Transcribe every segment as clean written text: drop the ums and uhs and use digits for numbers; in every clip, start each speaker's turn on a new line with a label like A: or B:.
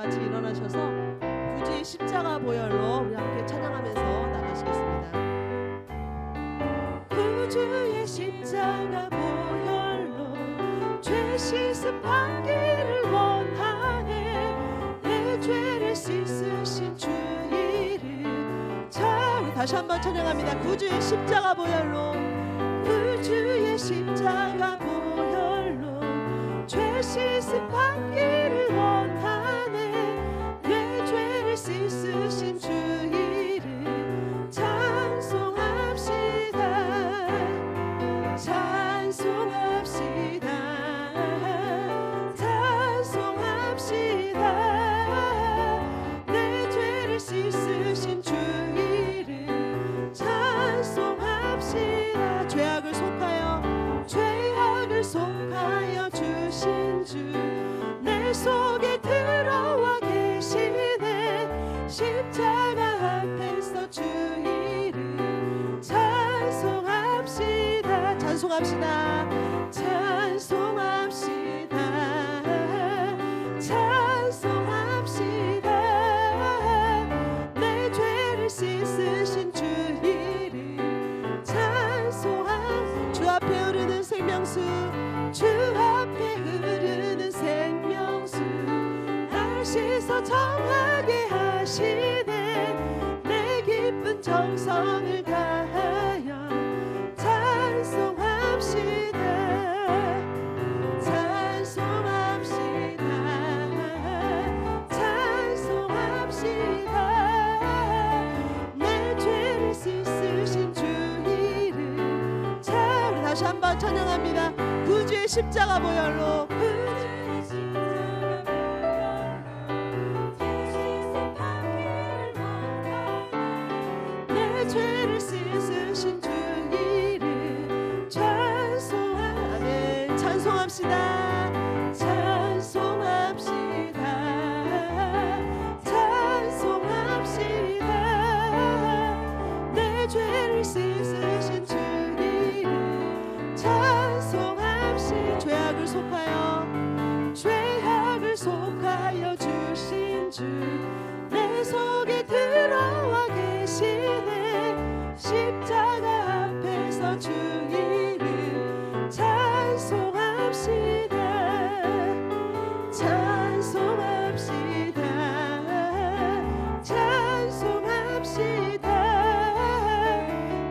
A: 같이 일어나셔서 구주의 십자가 보혈로 우리 함께 찬양하면서 나가시겠습니다. 구주의 십자가 보혈로 죄 씻음 받기를 원하네. 내 죄를 씻으신 주 이름. 자, 우리 다시 한번 찬양합니다. 구주의 십자가 보혈로, 구주의 십자가 보혈로 죄 씻음 받기를 원하네. 내 죄를 씻으신 주 이름 찬송합시다. 찬송합시다. 찬송합시다. 내 죄를 씻으신 주 이름 찬송합시다. 죄악을 속하여 주신 주 내 속에 들어와 계시네. 십자가 앞에서 주 이름 찬송합시다. 찬송합시다. 찬송합시다. 찬송합시다. 내 죄를 씻으신 주 이름 찬송합시다. 주 앞에 흐르는 생명수, 주 앞에 흐르는 생명수 날 씻어 정하게 하시네. 내 깊은 정성을 다하여 찬송합시다. 찬송합시다. 찬송합시다. 내 죄를 씻으신 주 이름. 자, 우리 다시 한번 찬양합니다. 구주의 십자가 보혈로, 구주의 십자가 보혈로 내 죄를 씻으신 주 이름 찬송하네. 찬송합시다. 찬송합시다. 찬송합시다. 내 죄를 씻으신 주 이름 찬송합시다. 죄악을 속하여 주신 주 내 속에 들어와 계시네. 십자가 앞에서 주 이름 찬송합시다. 찬송합시다. 찬송합시다.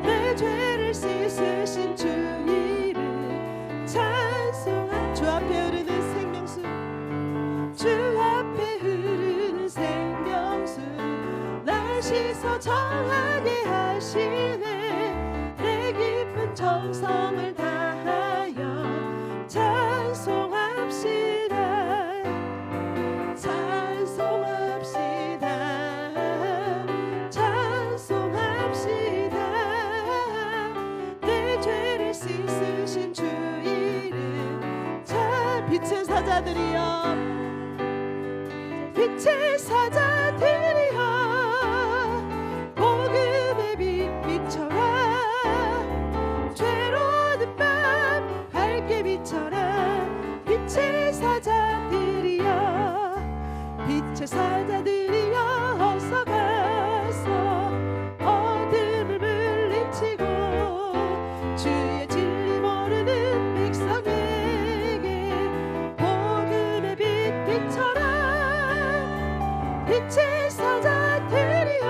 A: 내 죄를 씻으신 주 이름 찬송합시다. 주 앞에 흐르는 생명수, 주 앞에 흐르는 생명수 날 씻어 정하게 하시네. 내 깊은 정성을 다하여 찬송합시다. 찬송합시다. 찬송합시다. 내 죄를 씻으신 주 이름 참. 빛의 사자들이여, 빛의 사자들이여 복음의 빛 비춰라. 죄로 어두운 밤 밝게 비춰라. 빛의 사자들이여, 빛의 사자들이여 어서 가서 어둠을 물리치고 주의 진리 모르는 백성에게 복음의 빛 비춰라. 빛의 사자들이여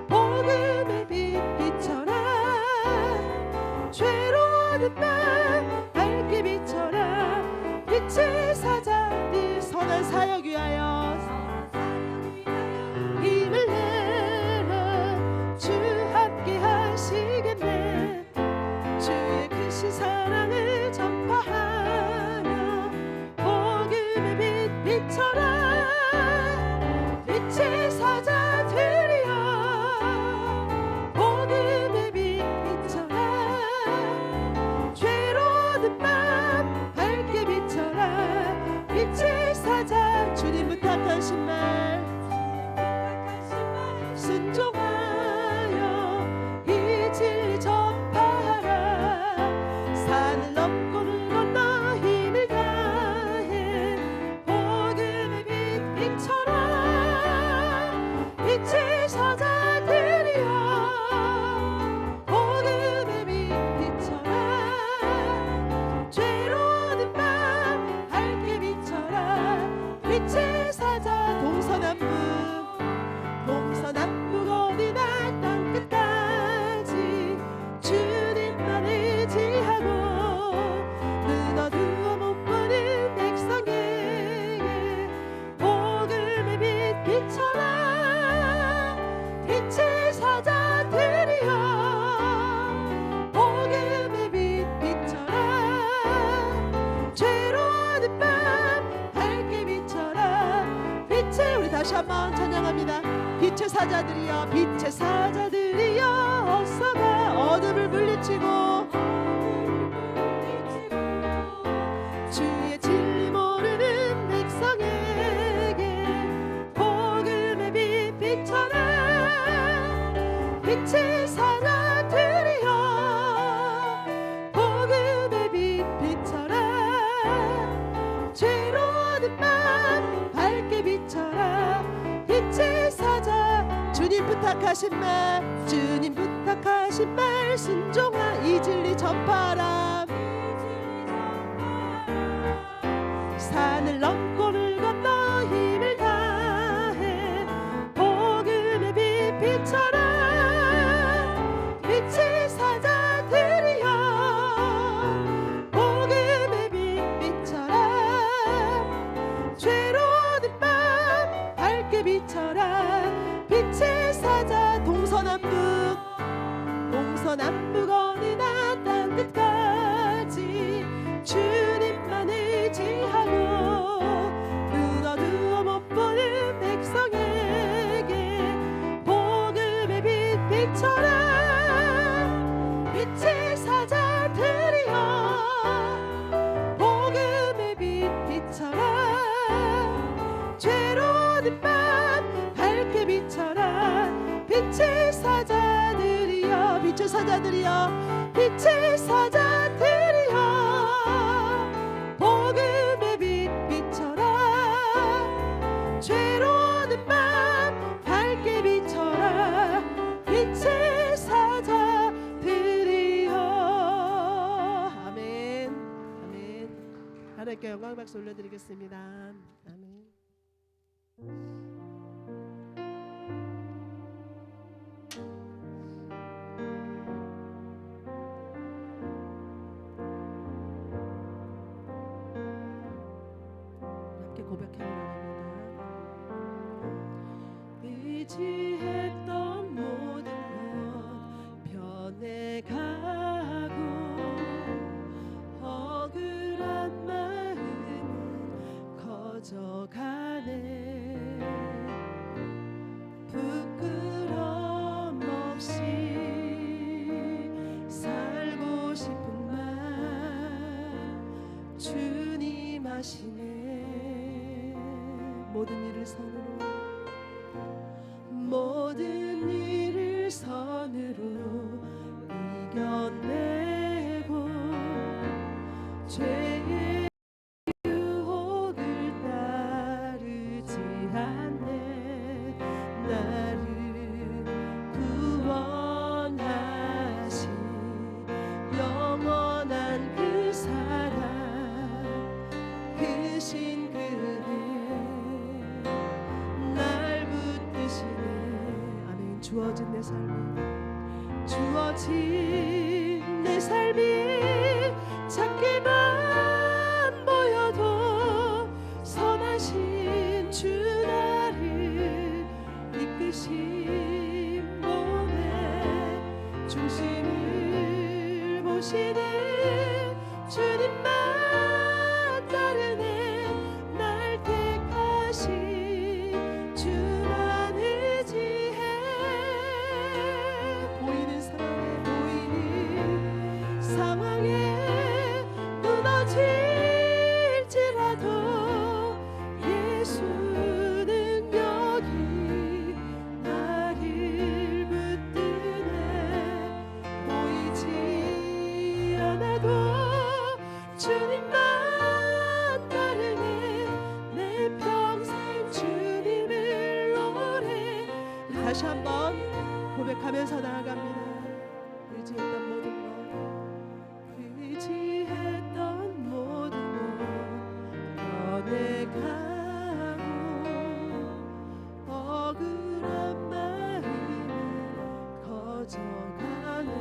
A: 복음의 빛 비춰라. 죄로 어두운 밤 밝게 비춰라. 빛의 사자들 선한 사역 위하여 다시 한번 찬양합니다. 빛의 사자들이여 빛의 사자들이여 어서가 어둠을 물리치고 주의 진리 모르는 백성에게 복음의 빛 비춰라. 빛의 사자들이여 복음의 빛 비춰라. 죄로 어두운 밤 밝게 비춰라. 빛의 사자 주님 부탁하신 말 주님 부탁하신 말 순종하 이 진리 전파라. 산을 넘고 물 건너 힘을 다해 복음의 빛 비춰라. 빛의 사자들이여 복음의 빛 비춰라. 죄로 어두운 밤 밝게 비춰라. 빛의 사자 동서남북 어느 나 땅 끝까지 주님만 의지하고 눈 어두워 못 보는 백성에게 복음의 빛 비춰라. 빛의 사자들이여 복음의 빛 비춰라. 죄로 어두운 밤 밝게 비춰라. 빛의 사자들이여 빛의 사자들이여 빛의 사자들이여 복음의 빛 비춰라. 죄로 어두운 밤 밝게 비춰라. 빛의 사자들이여. 아멘 아멘. 하나님께 영광 박수 올려드리겠습니다. 아멘. 고백해 나갑니다. 의지했던 모든 것 변해가고 억울한 마음은 커져가네. 부끄럼 없이 살고 싶은 말 주님 하시네. 모든 일을 선으로 이겨내고 죄의 유혹을 따르지 않네. 나를 구원하신 영원한 그 사랑 크신 그대 주어진 내 삶이 작게만 보여도 선하신 주 나를 이끄신 몸에 중심을 보시는 주님만 따르네. 날 택하신 주만 의지해. 상황에 무너질지라도 예수는 여기 나를 붙드네. 보이지 않아도 주님만 따르네. 내 평생 주님을 노래. 다시 한번 고백하면서 나아갑니다. 의지했던 모든 것 변해가고 억울한 마음은 커져가네.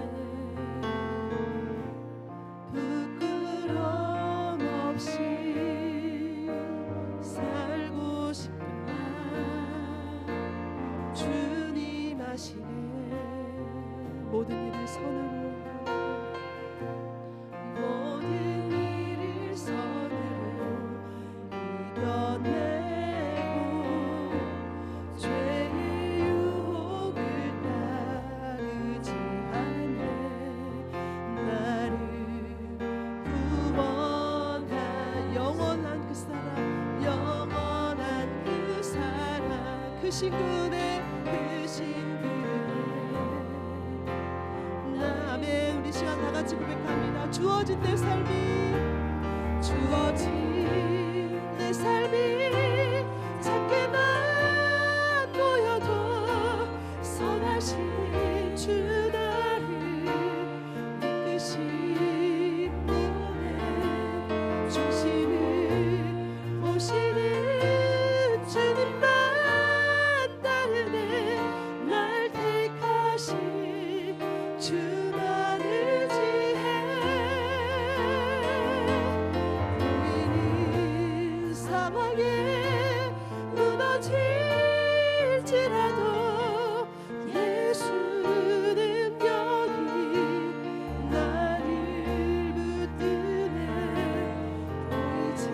A: 부끄럼 없이 살고 싶은 날 주님 하시네. 모든 일을 선으로 이겨내고 신군에 그 신군에 아멘. 우리 시간 다 같이 고백합니다. 주어진 내 삶이 주어진 내 삶이 작게만 보여도 선하신 주 나를 이끄신 눈에 중심을 보시는 주님만 따르네. 날 택하신 주만을 지혜 보이는 상황에 무너질지라도 예수 능력이 나를 붙드네. 보이지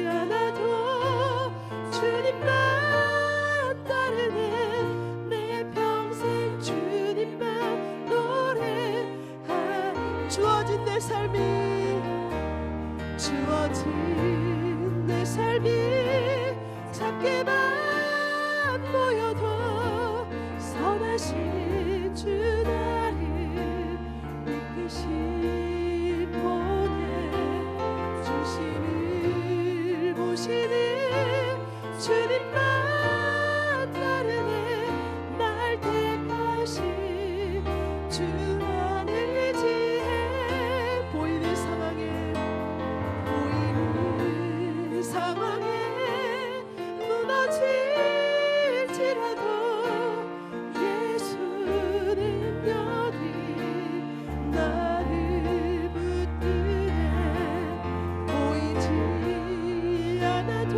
A: 않아도 주님만 따르네. 내 평생 주님만 노래하. 주어진 내 삶이 주어진 내 삶이 작게만 보여도 선하신 주 나를 이끄신 보내. 중심을 보시는 주님만 따르네. 날 택하신 주만을 지혜 보이는 상황에 무너질지라도 예수 능력이 나를 붙드네. 보이지 않아도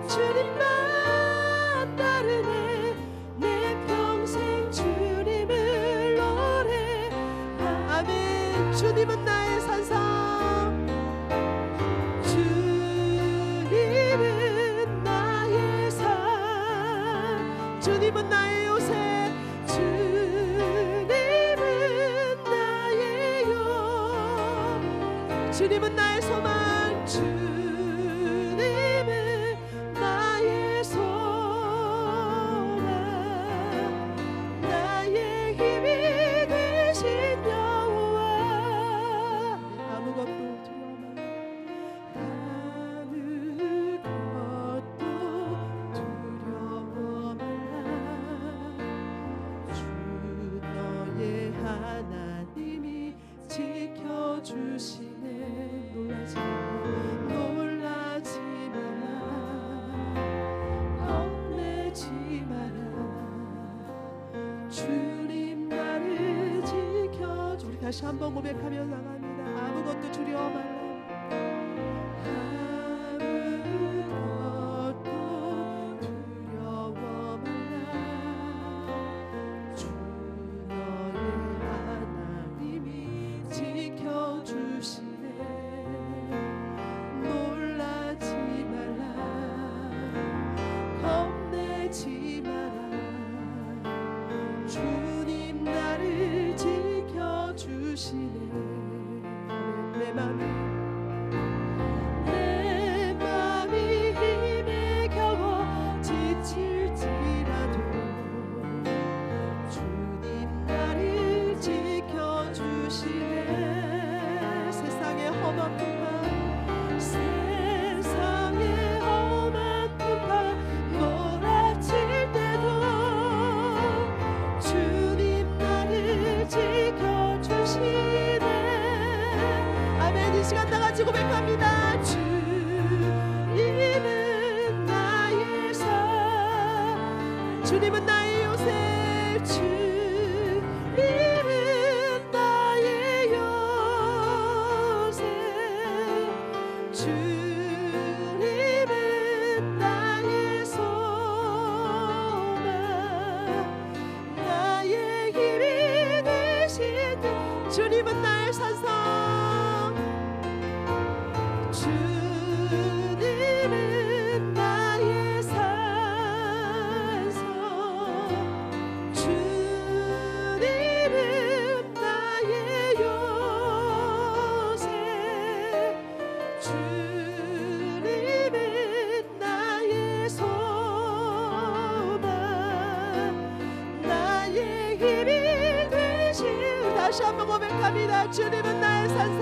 A: 주님만 따르네. 내 평생 주님을 노래. 아멘. 주님은 나의 산성, 주님은 나의 산, 주님은 나의 요새, 주님은 나의 영, 주님은 나의 소망, 주님은 나의 소망, 나의 힘이 되신 여호와. 아무것도 두려워 하나님이 지켜주시네. 놀라지 마라, 겁내지 마라. 주님 나를 지켜주. 우리 다시 한번 고백하며 나갑니다. 아무것도 두려워 말라. 주님 나를 지켜주시네. 내 맘이 힘에 겨워 지칠지라도 주님 나를 지켜주시네. 세상의 험한 풍파, 세상의 험한 풍파 몰아칠 때도 주님 나를 지켜주시네. 아멘. 이 시간 다 같이 고백합니다. 주님은 나의 산, 주님은 나의 요새, 주님은 나의 요새, 주님은 나의 소망, 나의 힘이 되신 주님은 나의 산성, 주님은 나의 산성, 주님은 나의 요새, 주님은 고백합니다. 주님은 나의 산성,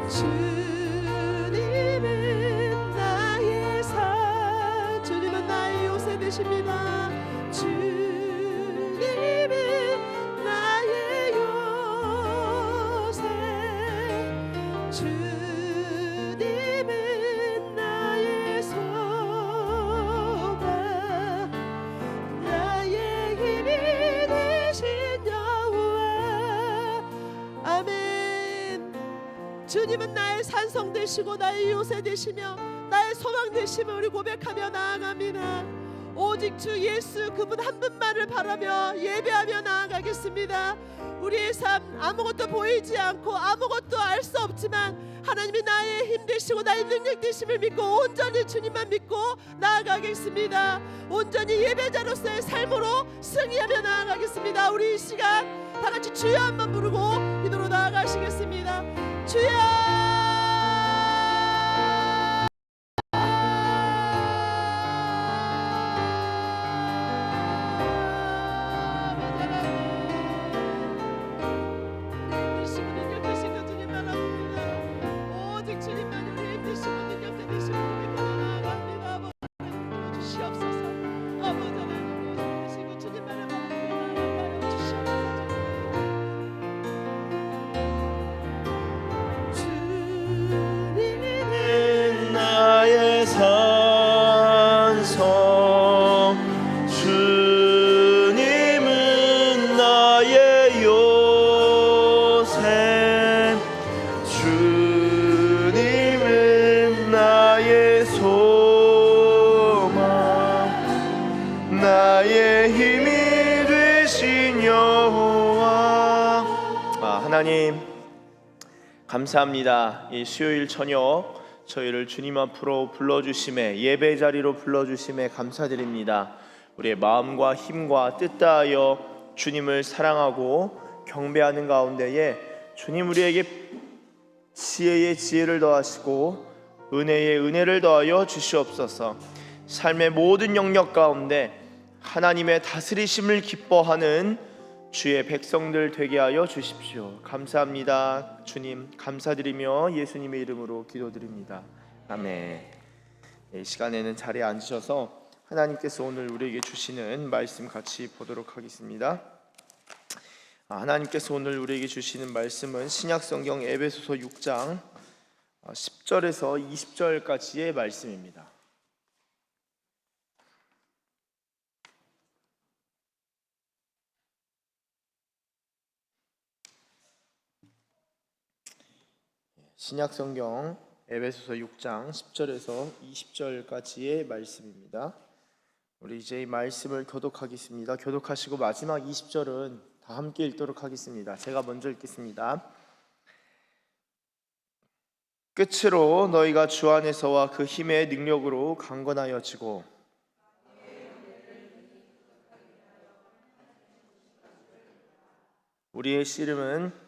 A: 주님은 나의 산, 주님은 나의 요새 되십니다. 주님은 나의 요새, 주님은 나의 소망, 나의 힘이 되신 여호와. 아멘. 주님은 나의 산성 되시고 나의 요새 되시며 나의 소망 되시며 우리 고백하며 나아갑니다. 오직 주 예수 그분 한 분만을 바라며 예배하며 나아가겠습니다. 우리의 삶 아무것도 보이지 않고 아무것도 알 수 없지만 하나님이 나의 힘 되시고 나의 능력 되심을 믿고 온전히 주님만 믿고 나아가겠습니다. 온전히 예배자로서의 삶으로 승리하며 나아가겠습니다. 우리 이 시간 다 같이 주여 한번 부르고 기도로 나아가시겠습니다. 주여.
B: 하나님 감사합니다. 이 수요일 저녁 저희를 주님 앞으로 불러주심에, 예배 자리로 불러주심에 감사드립니다. 우리의 마음과 힘과 뜻 다하여 주님을 사랑하고 경배하는 가운데에 주님 우리에게 지혜의 지혜를 더하시고 은혜의 은혜를 더하여 주시옵소서. 삶의 모든 영역 가운데 하나님의 다스리심을 기뻐하는 주의 백성들 되게 하여 주십시오. 감사합니다. 주님 감사드리며 예수님의 이름으로 기도드립니다. 아멘. 이 시간에는 자리에 앉으셔서 하나님께서 오늘 우리에게 주시는 말씀 같이 보도록 하겠습니다. 하나님께서 오늘 우리에게 주시는 말씀은 신약성경 에베소서 6장 10절에서 20절까지의 말씀입니다. 신약성경 에베소서 6장 10절에서 20절까지의 말씀입니다. 우리 이제 이 말씀을 교독하겠습니다. 교독하시고 마지막 20절은 다 함께 읽도록 하겠습니다. 제가 먼저 읽겠습니다. 끝으로 너희가 주 안에서와 그 힘의 능력으로 강건하여지고 우리의 씨름은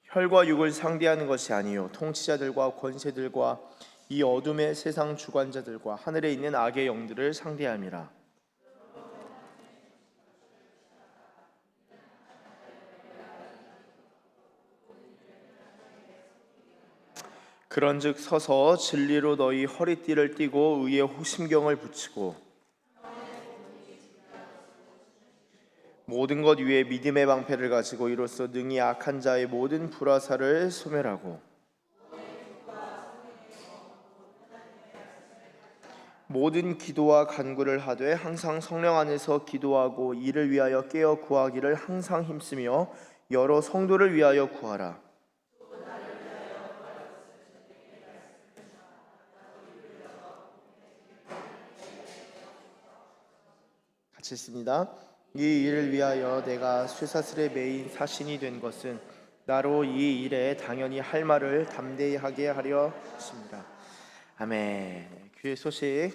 B: 혈과 육을 상대하는 것이 아니요 통치자들과 권세들과 이 어둠의 세상 주관자들과 하늘에 있는 악의 영들을 상대함이라. 그런즉 서서 진리로 너희 허리띠를 띠고 의의 호심경을 붙이고 모든 것 위에 믿음의 방패를 가지고 이로써 능히 악한 자의 모든 불화살을 소멸하고 모든 기도와 간구를 하되 항상 성령 안에서 기도하고 이를 위하여 깨어 구하기를 항상 힘쓰며 여러 성도를 위하여 구하라. 같이 읽습니다. 이 일을 위하여 내가 쇠사슬에 매인 사신이 된 것은 나로 이 일에 당연히 할 말을 담대히 하게 하려 했습니다. 아멘. 귀의 소식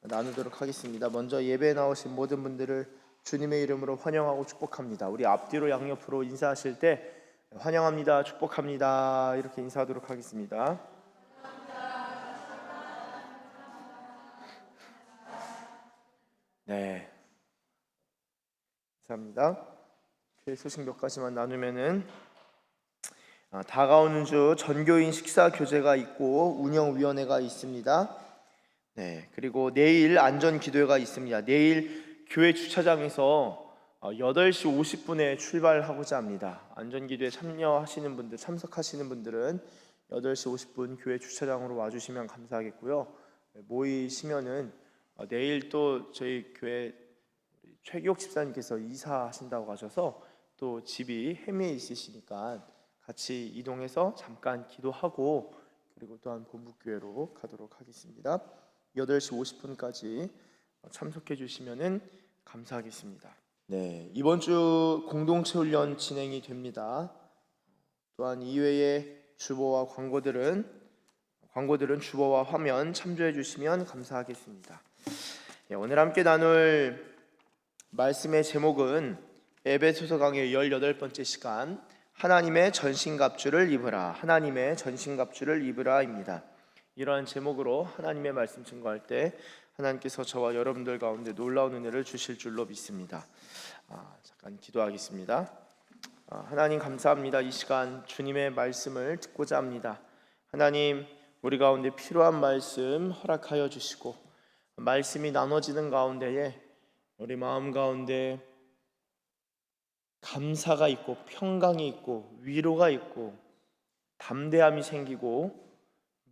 B: 나누도록 하겠습니다. 먼저 예배에 나오신 모든 분들을 주님의 이름으로 환영하고 축복합니다. 우리 앞뒤로 양옆으로 인사하실 때 환영합니다, 축복합니다 이렇게 인사하도록 하겠습니다. 네, 감사합니다. 교회 소식 몇 가지만 나누면은 다가오는 주 전교인 식사 교제가 있고 운영위원회가 있습니다. 네, 그리고 내일 안전 기도회가 있습니다. 내일 교회 주차장에서 8시 50분에 출발하고자 합니다. 안전 기도회 참여하시는 분들, 참석하시는 분들은 8시 50분 교회 주차장으로 와주시면 감사하겠고요. 모이시면은 내일 또 저희 교회 최기옥 집사님께서 이사하신다고 하셔서 또 집이 헤매에 있으시니까 같이 이동해서 잠깐 기도하고 그리고 또한 본부교회로 가도록 하겠습니다. 8시 50분까지 참석해 주시면은 감사하겠습니다. 네, 이번 주 공동체 훈련 진행이 됩니다. 또한 이외에 주보와 광고들은 주보와 화면 참조해 주시면 감사하겠습니다. 네, 오늘 함께 나눌 말씀의 제목은 에베소서 강의 18번째 시간 하나님의 전신갑주를 입으라, 하나님의 전신갑주를 입으라입니다. 이러한 제목으로 하나님의 말씀 증거할 때 하나님께서 저와 여러분들 가운데 놀라운 은혜를 주실 줄로 믿습니다. 잠깐 기도하겠습니다. 하나님 감사합니다. 이 시간 주님의 말씀을 듣고자 합니다. 하나님, 우리 가운데 필요한 말씀 허락하여 주시고 말씀이 나눠지는 가운데에 우리 마음 가운데 감사가 있고 평강이 있고 위로가 있고 담대함이 생기고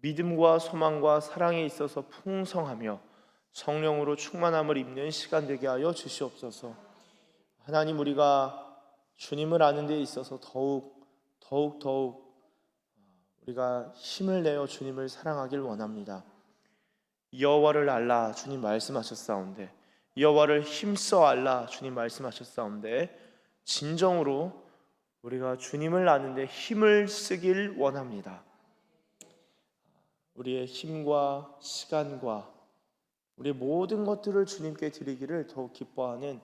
B: 믿음과 소망과 사랑에 있어서 풍성하며 성령으로 충만함을 입는 시간 되게 하여 주시옵소서. 하나님, 우리가 주님을 아는 데 있어서 더욱 우리가 힘을 내어 주님을 사랑하길 원합니다. 여호와를 알라 주님 말씀하셨사온데, 여호와를 힘써 알라 주님 말씀하셨사온데, 진정으로 우리가 주님을 아는데 힘을 쓰길 원합니다. 우리의 힘과 시간과 우리의 모든 것들을 주님께 드리기를 더욱 기뻐하는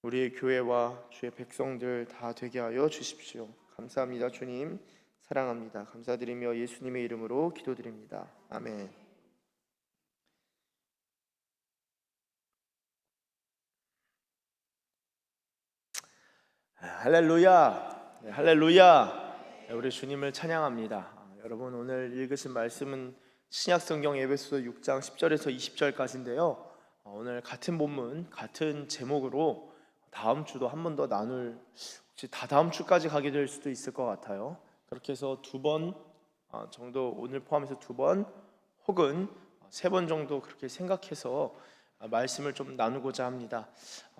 B: 우리의 교회와 주의 백성들 다 되게 하여 주십시오. 감사합니다. 주님 사랑합니다. 감사드리며 예수님의 이름으로 기도드립니다. 아멘. 할렐루야, 할렐루야. 우리 주님을 찬양합니다. 여러분, 오늘 읽으신 말씀은 신약성경 에베소서 6장 10절에서 20절까지인데요. 오늘 같은 본문, 같은 제목으로 다음 주도 한 번 더 나눌, 혹시 다 다음 주까지 가게 될 수도 있을 것 같아요. 그렇게 해서 2번 정도, 오늘 포함해서 2번 혹은 3번 정도 그렇게 생각해서 말씀을 좀 나누고자 합니다.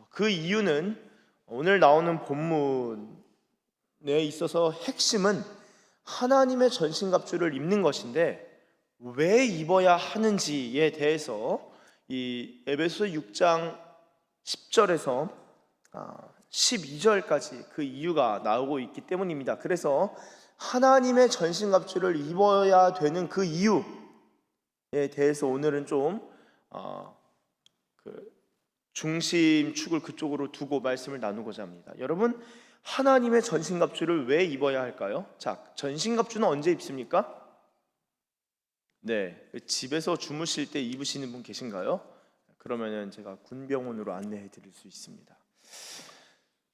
B: 그 이유는 오늘 나오는 본문에 있어서 핵심은 하나님의 전신갑주를 입는 것인데, 왜 입어야 하는지에 대해서 이 에베소 6장 10절에서 12절까지 그 이유가 나오고 있기 때문입니다. 그래서 하나님의 전신갑주를 입어야 되는 그 이유에 대해서 오늘은 좀 중심축을 그쪽으로 두고 말씀을 나누고자 합니다. 여러분, 하나님의 전신갑주를 왜 입어야 할까요? 자, 전신갑주는 언제 입습니까? 네, 집에서 주무실 때 입으시는 분 계신가요? 그러면은 제가 군병원으로 안내해 드릴 수 있습니다.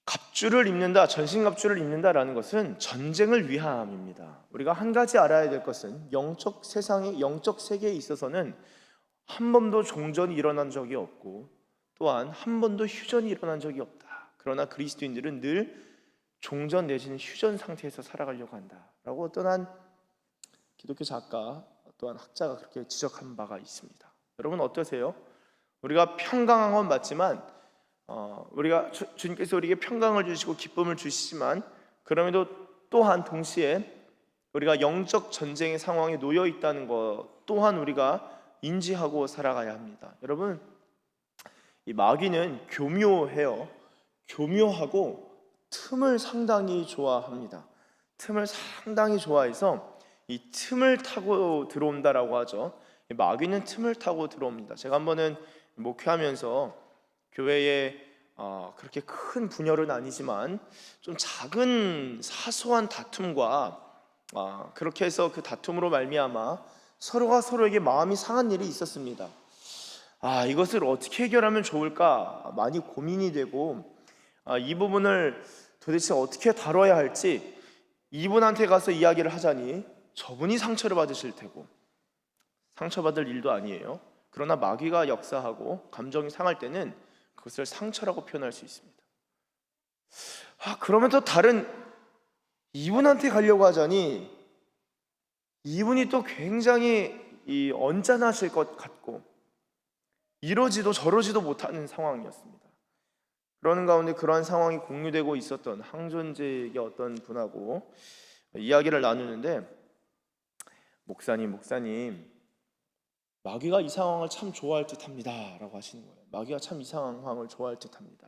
B: 갑주를 입는다, 전신갑주를 입는다라는 것은 전쟁을 위함입니다. 우리가 한 가지 알아야 될 것은 영적 세계에 있어서는 한 번도 종전이 일어난 적이 없고 또한 한 번도 휴전이 일어난 적이 없다. 그러나 그리스도인들은 늘 종전 내지는 휴전 상태에서 살아가려고 한다라고 어떤 한 기독교 작가, 또한 학자가 그렇게 지적한 바가 있습니다. 여러분 어떠세요? 우리가 평강한 건 맞지만 우리가 주님께서 우리에게 평강을 주시고 기쁨을 주시지만, 그럼에도 또한 동시에 우리가 영적 전쟁의 상황에 놓여 있다는 것 또한 우리가 인지하고 살아가야 합니다. 여러분, 이 마귀는 교묘해요. 교묘하고 틈을 상당히 좋아합니다. 틈을 상당히 좋아해서 이 틈을 타고 들어온다라고 하죠. 마귀는 틈을 타고 들어옵니다. 제가 한 번은 목회하면서 교회에 그렇게 큰 분열은 아니지만 좀 작은 사소한 다툼과 그렇게 해서 그 다툼으로 말미암아 서로가 서로에게 마음이 상한 일이 있었습니다. 이것을 어떻게 해결하면 좋을까 많이 고민이 되고 이 부분을 도대체 어떻게 다뤄야 할지 이분한테 가서 이야기를 하자니 저분이 상처를 받으실 테고 상처받을 일도 아니에요. 그러나 마귀가 역사하고 감정이 상할 때는 그것을 상처라고 표현할 수 있습니다. 그러면 또 다른 이분한테 가려고 하자니 이분이 또 굉장히 언짢아하실 것 같고 이러지도 저러지도 못하는 상황이었습니다. 그러는 가운데 그러한 상황이 공유되고 있었던 항존직의 어떤 분하고 이야기를 나누는데, 목사님 마귀가 이 상황을 참 좋아할 듯합니다 라고 하시는 거예요. 마귀가 참 이 상황을 좋아할 듯합니다.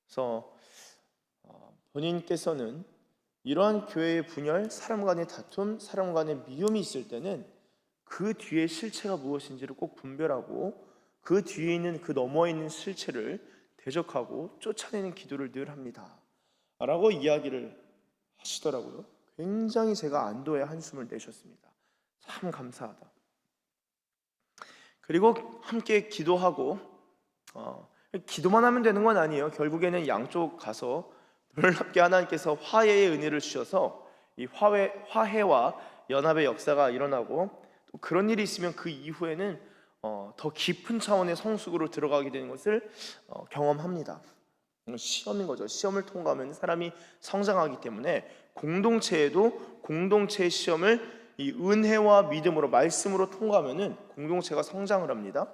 B: 그래서 본인께서는 이러한 교회의 분열, 사람 간의 다툼, 사람 간의 미움이 있을 때는 그 뒤에 실체가 무엇인지를 꼭 분별하고 그 뒤에 있는 그 너머에 있는 실체를 대적하고 쫓아내는 기도를 늘 합니다 라고 이야기를 하시더라고요. 굉장히 제가 안도의 한숨을 내셨습니다. 참 감사하다. 그리고 함께 기도하고 기도만 하면 되는 건 아니에요. 결국에는 양쪽 가서 놀랍게 하나님께서 화해의 은혜를 주셔서 이 화해와 연합의 역사가 일어나고, 또 그런 일이 있으면 그 이후에는 더 깊은 차원의 성숙으로 들어가게 되는 것을 경험합니다. 시험인 거죠. 시험을 통과하면 사람이 성장하기 때문에 공동체에도 공동체의 시험을 이 은혜와 믿음으로, 말씀으로 통과하면은 공동체가 성장을 합니다.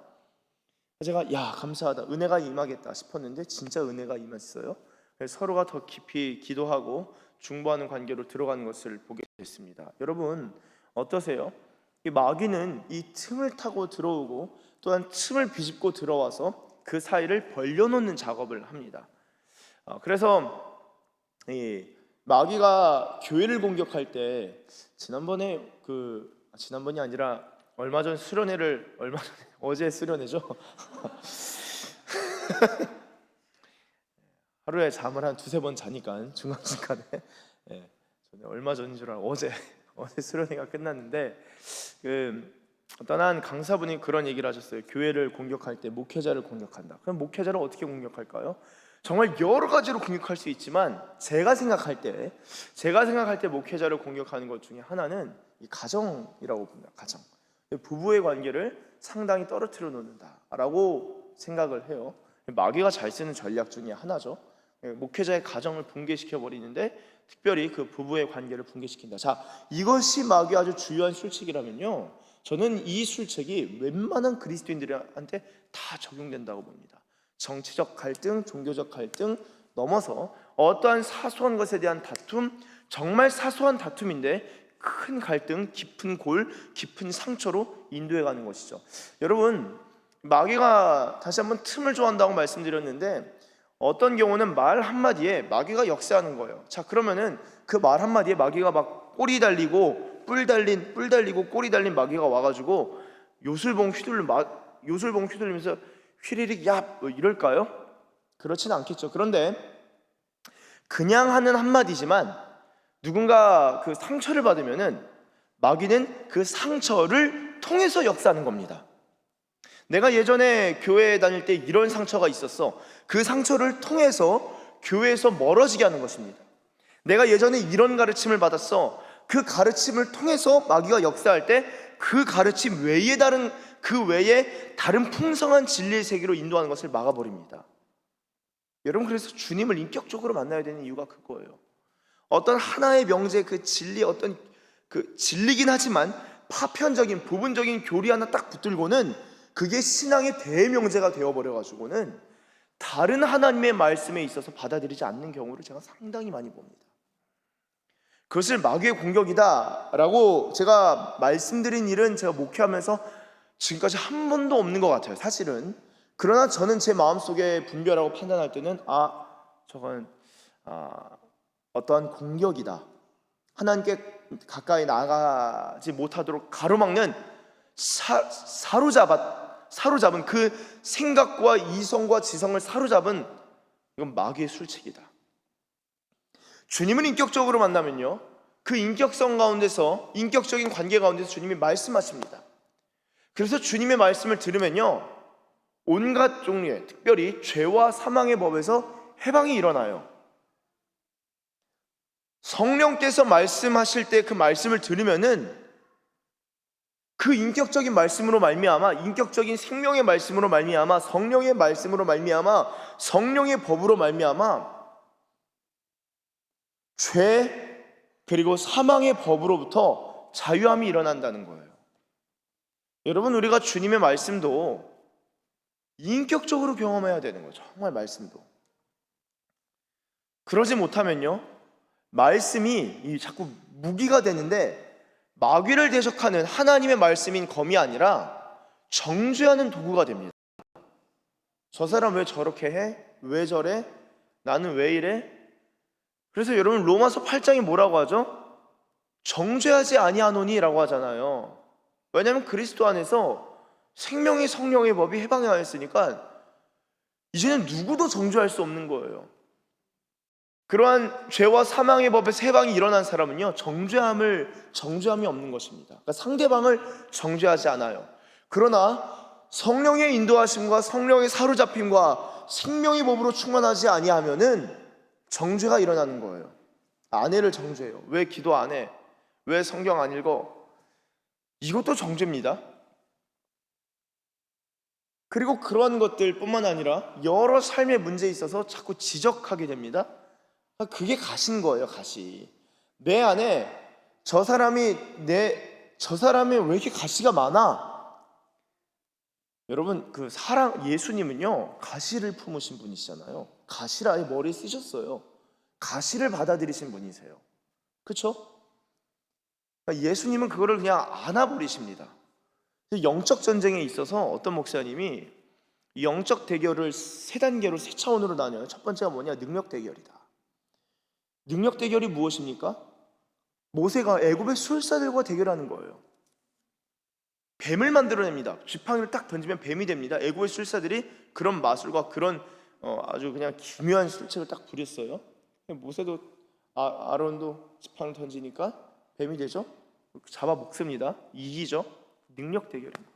B: 제가 감사하다, 은혜가 임하겠다 싶었는데 진짜 은혜가 임했어요. 서로가 더 깊이 기도하고 중보하는 관계로 들어가는 것을 보게 됐습니다. 여러분 어떠세요? 이 마귀는 이 틈을 타고 들어오고 또한 틈을 비집고 들어와서 그 사이를 벌려놓는 작업을 합니다. 그래서 이 마귀가 교회를 공격할 때 지난번이 아니라 얼마 전 수련회를 어제 수련회죠. 하루에 잠을 한 두세 번 자니까 중간중간에 저는 얼마 전인 줄 알고 어제 수련회가 끝났는데 어떤 한 강사분이 그런 얘기를 하셨어요. 교회를 공격할 때 목회자를 공격한다. 그럼 목회자를 어떻게 공격할까요? 정말 여러 가지로 공격할 수 있지만 제가 생각할 때 목회자를 공격하는 것 중에 하나는 이 가정이라고 봅니다. 가정, 부부의 관계를 상당히 떨어뜨려 놓는다라고 생각을 해요. 마귀가 잘 쓰는 전략 중에 하나죠. 목회자의 가정을 붕괴시켜 버리는데 특별히 그 부부의 관계를 붕괴시킨다. 자, 이것이 마귀의 아주 주요한 술책이라면요, 저는 이 술책이 웬만한 그리스도인들한테 다 적용된다고 봅니다. 정치적 갈등, 종교적 갈등 넘어서 어떠한 사소한 것에 대한 다툼, 정말 사소한 다툼인데 큰 갈등, 깊은 골, 깊은 상처로 인도해가는 것이죠. 여러분, 마귀가 다시 한번 틈을 좋아한다고 말씀드렸는데 어떤 경우는 말 한마디에 마귀가 역사하는 거예요. 자, 그러면은 그 말 한마디에 마귀가 막 꼬리 달리고 뿔 달리고 꼬리 달린 마귀가 와가지고 요술봉 휘둘리면서 휘리릭 얍 이럴까요? 그렇진 않겠죠. 그런데 그냥 하는 한마디지만 누군가 그 상처를 받으면은 마귀는 그 상처를 통해서 역사하는 겁니다. 내가 예전에 교회에 다닐 때 이런 상처가 있었어. 그 상처를 통해서 교회에서 멀어지게 하는 것입니다. 내가 예전에 이런 가르침을 받았어. 그 가르침을 통해서 마귀가 역사할 때 그 가르침 외에 다른 풍성한 진리의 세계로 인도하는 것을 막아버립니다. 여러분, 그래서 주님을 인격적으로 만나야 되는 이유가 그거예요. 어떤 하나의 명제, 그 진리, 어떤 그 진리긴 하지만 파편적인 부분적인 교리 하나 딱 붙들고는 그게 신앙의 대명제가 되어버려가지고는 다른 하나님의 말씀에 있어서 받아들이지 않는 경우를 제가 상당히 많이 봅니다. 그것을 마귀의 공격이다라고 제가 말씀드린 일은 제가 목회하면서 지금까지 한 번도 없는 것 같아요, 사실은. 그러나 저는 제 마음속에 분별하고 판단할 때는 저건 어떠한 공격이다, 하나님께 가까이 나가지 못하도록 가로막는 사로잡은 그 생각과 이성과 지성을 사로잡은, 이건 마귀의 술책이다. 주님을 인격적으로 만나면요, 그 인격성 가운데서, 인격적인 관계 가운데서 주님이 말씀하십니다. 그래서 주님의 말씀을 들으면요, 온갖 종류의, 특별히 죄와 사망의 법에서 해방이 일어나요. 성령께서 말씀하실 때 그 말씀을 들으면은 그 인격적인 말씀으로 말미암아, 인격적인 생명의 말씀으로 말미암아, 성령의 말씀으로 말미암아, 성령의 법으로 말미암아 죄 그리고 사망의 법으로부터 자유함이 일어난다는 거예요. 여러분, 우리가 주님의 말씀도 인격적으로 경험해야 되는 거죠. 정말 말씀도. 그러지 못하면요, 말씀이 자꾸 무기가 되는데 마귀를 대적하는 하나님의 말씀인 검이 아니라 정죄하는 도구가 됩니다. 저 사람 왜 저렇게 해? 왜 저래? 나는 왜 이래? 그래서 여러분, 로마서 8장이 뭐라고 하죠? 정죄하지 아니하노니라고 하잖아요. 왜냐하면 그리스도 안에서 생명의 성령의 법이 해방하였으니까 이제는 누구도 정죄할 수 없는 거예요. 그러한 죄와 사망의 법에서 해방이 일어난 사람은요, 정죄함이 없는 것입니다. 그러니까 상대방을 정죄하지 않아요. 그러나 성령의 인도하심과 성령의 사로잡힘과 생명의 법으로 충만하지 아니하면은 정죄가 일어나는 거예요. 아내를 정죄해요. 왜 기도 안 해? 왜 성경 안 읽어? 이것도 정죄입니다. 그리고 그러한 것들뿐만 아니라 여러 삶의 문제에 있어서 자꾸 지적하게 됩니다. 그게 가시인 거예요, 가시. 내 안에 저 사람이 왜 이렇게 가시가 많아? 여러분, 예수님은요, 가시를 품으신 분이시잖아요. 가시를 아예 머리에 쓰셨어요. 가시를 받아들이신 분이세요. 그렇죠? 예수님은 그거를 그냥 안아버리십니다. 영적 전쟁에 있어서 어떤 목사님이 이 영적 대결을 세 단계로, 세 차원으로 나뉘어요. 첫 번째가 뭐냐? 능력 대결이다. 능력 대결이 무엇입니까? 모세가 애굽의 술사들과 대결하는 거예요. 뱀을 만들어냅니다. 지팡이를 딱 던지면 뱀이 됩니다. 애굽의 술사들이 그런 마술과 그런 아주 그냥 기묘한 술책을 딱 부렸어요. 모세도 아론도 지팡이를 던지니까 뱀이 되죠. 잡아 먹습니다. 이기죠. 능력 대결인 거예요.